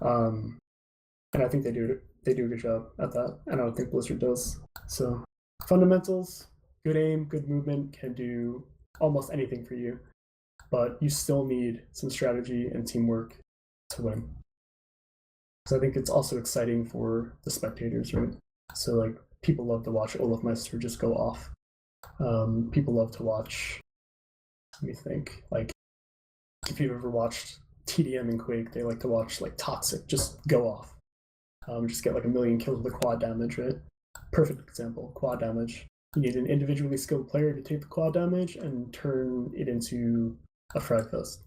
And I think they do a good job at that, and I don't think Blizzard does. So fundamentals, good aim, good movement can do almost anything for you, but you still need some strategy and teamwork to win. So I think it's also exciting for the spectators, right? So like people love to watch Olaf Meister just go off. People love to watch, let me think, like if you've ever watched TDM and Quake, they like to watch like Toxic just go off. Just get like 1 million kills with quad damage, right? Perfect example, quad damage. You need an individually skilled player to take the quad damage and turn it into a frag fest.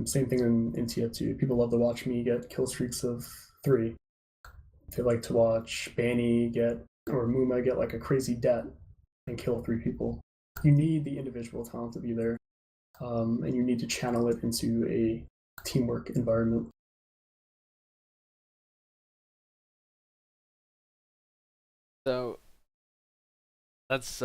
Same thing in TF2. People love to watch me get kill streaks of 3. They like to watch Banny or Muma get like a crazy det and kill 3 people. You need the individual talent to be there, and you need to channel it into a teamwork environment. So that's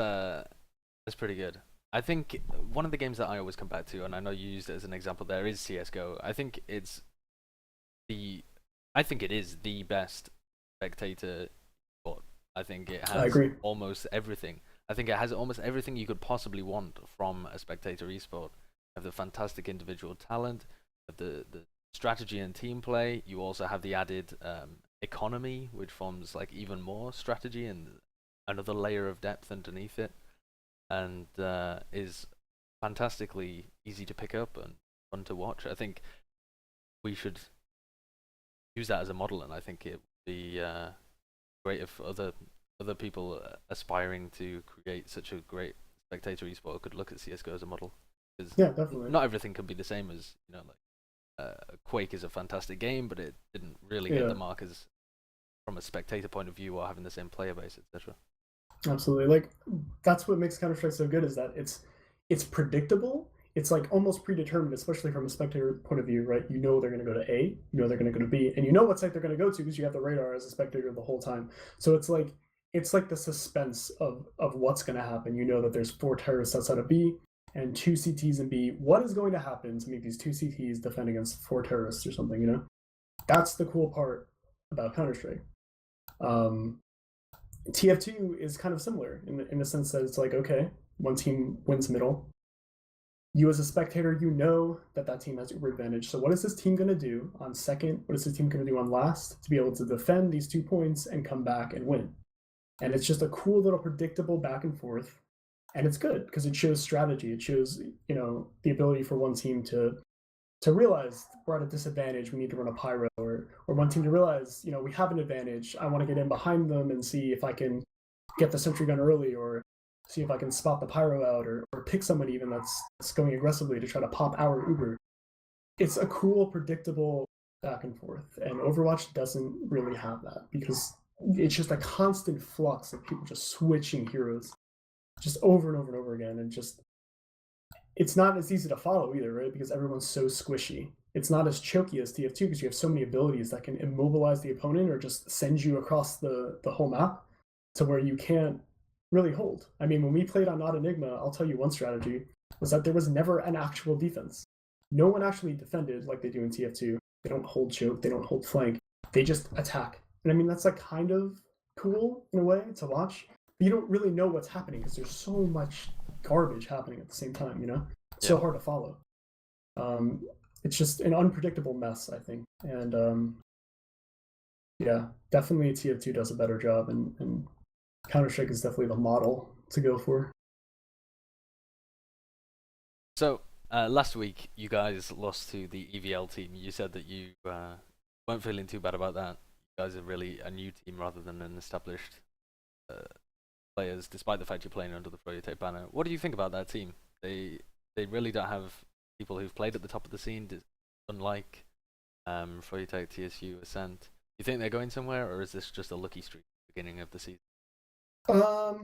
pretty good. I think one of the games that I always come back to, and I know you used it as an example there, is CS:GO. I think it is the best spectator sport. I think it has almost everything. I think it has almost everything you could possibly want from a spectator esport. You have the fantastic individual talent, the strategy and team play. You also have the added economy, which forms like even more strategy and another layer of depth underneath it, and is fantastically easy to pick up and fun to watch. I think we should use that as a model, and I think it would be great if other people aspiring to create such a great spectator esport could look at CS:GO as a model. Because yeah, definitely. Not everything can be the same as Quake is a fantastic game, but it didn't really hit the mark as from a spectator point of view or having the same player base, etc. Absolutely. Like that's what makes Counter-Strike so good, is that it's predictable. It's like almost predetermined, especially from a spectator point of view, right? You know they're going to go to A, you know they're going to go to B, and you know what site they're going to go to because you have the radar as a spectator the whole time. So it's like the suspense of what's going to happen. You know that there's 4 terrorists outside of B and 2 CTs in B. What is going to happen to make these 2 CTs defend against 4 terrorists or something, you know? That's the cool part about Counter-Strike. TF2 is kind of similar in the sense that it's like, okay, one team wins middle. You as a spectator, you know that team has uber advantage. So what is this team going to do on second? What is this team going to do on last to be able to defend these 2 points and come back and win? And it's just a cool little predictable back and forth. And it's good because it shows strategy. It shows, the ability for one team to realize we're at a disadvantage, we need to run a pyro, or one team to realize, we have an advantage, I want to get in behind them and see if I can get the sentry gun early, or see if I can spot the pyro out, or pick someone even that's going aggressively to try to pop our Uber. It's a cool, predictable back and forth, and Overwatch doesn't really have that because it's just a constant flux of people just switching heroes. just over and over and over again, and just it's not as easy to follow either, right? Because everyone's so squishy. It's not as choky as TF2 because you have so many abilities that can immobilize the opponent or just send you across the whole map to where you can't really hold. I mean, when we played on Not Enigma, I'll tell you one strategy was that there was never an actual defense. No one actually defended like they do in TF2. They don't hold choke, they don't hold flank. They just attack. And I mean, that's like kind of cool in a way to watch. But you don't really know what's happening because there's so much garbage happening at the same time, you know? It's so hard to follow. It's just an unpredictable mess, I think. And yeah, definitely TF2 does a better job, and Counter-Strike is definitely the model to go for. So, last week you guys lost to the EVL team. You said that you weren't feeling too bad about that. You guys are really a new team rather than an established players, despite the fact you're playing under the froyotech banner. What do you think about that team? They really don't have people who've played at the top of the scene, unlike froyotech, TSU, Ascent. You think they're going somewhere, or is this just a lucky streak at the beginning of the season? I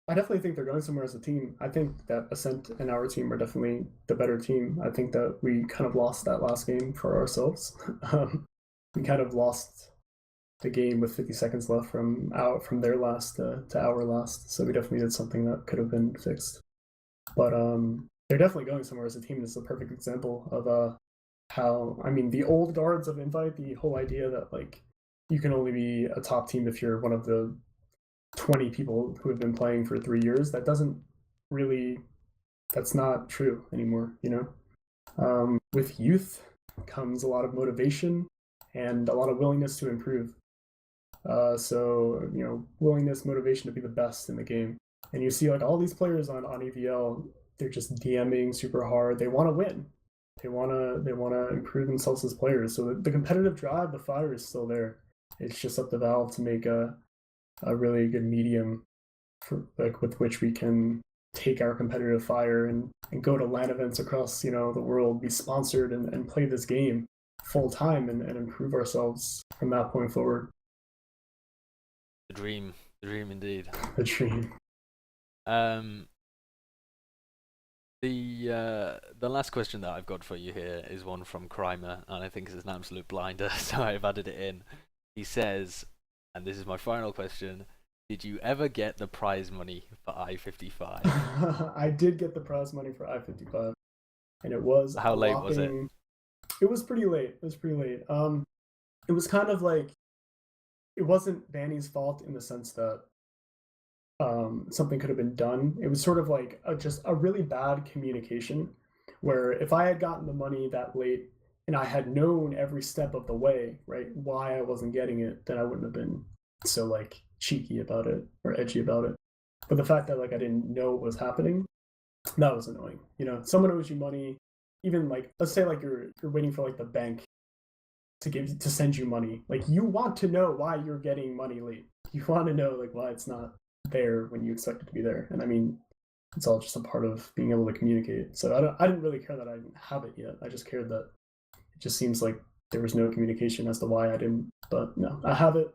definitely think they're going somewhere as a team. I think that Ascent and our team are definitely the better team. I think that we kind of lost that last game for ourselves. We kind of lost the game with 50 seconds left from their last to our last. So we definitely did something that could have been fixed. But they're definitely going somewhere as a team. This is a perfect example of how, I mean, the old guards of Invite, the whole idea that like you can only be a top team if you're one of the 20 people who have been playing for 3 years. That's not true anymore, you know? With youth comes a lot of motivation and a lot of willingness to improve. So, you know, willingness, motivation to be the best in the game. And you see like all these players on EVL, they're just DMing super hard. They want to win. They want to improve themselves as players. So the competitive drive, the fire is still there. It's just up to Valve to make a really good medium for, like, with which we can take our competitive fire and go to LAN events across, you know, the world, be sponsored and play this game full time and improve ourselves from that point forward. The dream indeed. The dream. The last question that I've got for you here is one from Crimer, and I think it's an absolute blinder, so I've added it in. He says, and this is my final question: did you ever get the prize money for I-55? I did get the prize money for I-55, and it was how late was it? It was pretty late. It was kind of like, it wasn't Vanny's fault in the sense that something could have been done. It was sort of like just a really bad communication, where if I had gotten the money that late and I had known every step of the way, right, why I wasn't getting it, then I wouldn't have been so like cheeky about it or edgy about it. But the fact that like I didn't know what was happening, that was annoying. You know, someone owes you money, even like, let's say like you're waiting for like the bank to send you money. Like, you want to know why you're getting money late. You want to know like why it's not there when you expect it to be there. And I mean, it's all just a part of being able to communicate. So I didn't really care that I didn't have it yet. I just cared that it just seems like there was no communication as to why I didn't. But no, I have it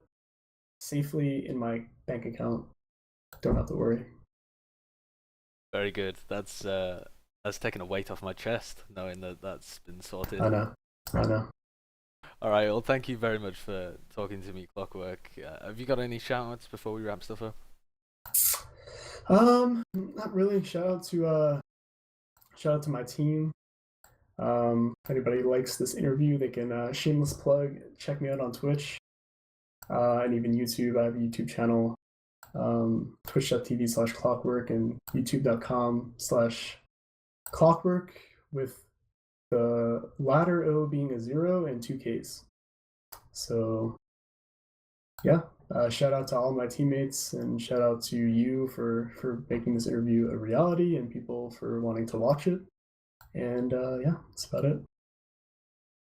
safely in my bank account. Don't have to worry. Very good. That's taken a weight off my chest, knowing that that's been sorted. I know. All right. Well, thank you very much for talking to me, Clockwork. Have you got any shoutouts before we wrap stuff up? Not really. Shout out to my team. If anybody likes this interview, they can shameless plug, check me out on Twitch, and even YouTube. I have a YouTube channel, twitch.tv/clockwork and youtube.com/clockwork, with the latter O being a 0 and 2 Ks. So yeah, shout out to all my teammates, and shout out to you for making this interview a reality, and people for wanting to watch it. And yeah, that's about it.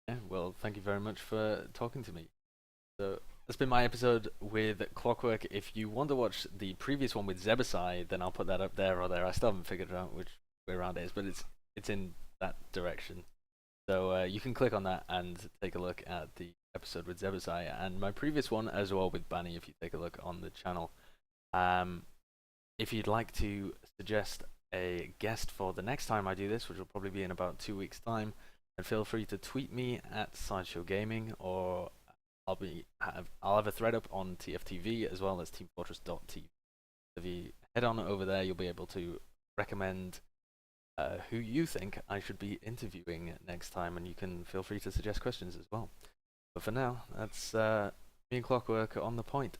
Yeah, well, thank you very much for talking to me. So that's been my episode with Clockwork. If you want to watch the previous one with Zebasai, then I'll put that up there or there. I still haven't figured out which way around it is, but it's in that direction. So you can click on that and take a look at the episode with Zebasai, and my previous one as well with Banny if you take a look on the channel. if you'd like to suggest a guest for the next time I do this, which will probably be in about 2 weeks' time, and feel free to tweet me at Sideshow Gaming, or I'll have a thread up on TFTV as well as teamfortress.tv. If you head on over there, you'll be able to recommend who you think I should be interviewing next time, and you can feel free to suggest questions as well. But for now, that's me and Clockwork on the point.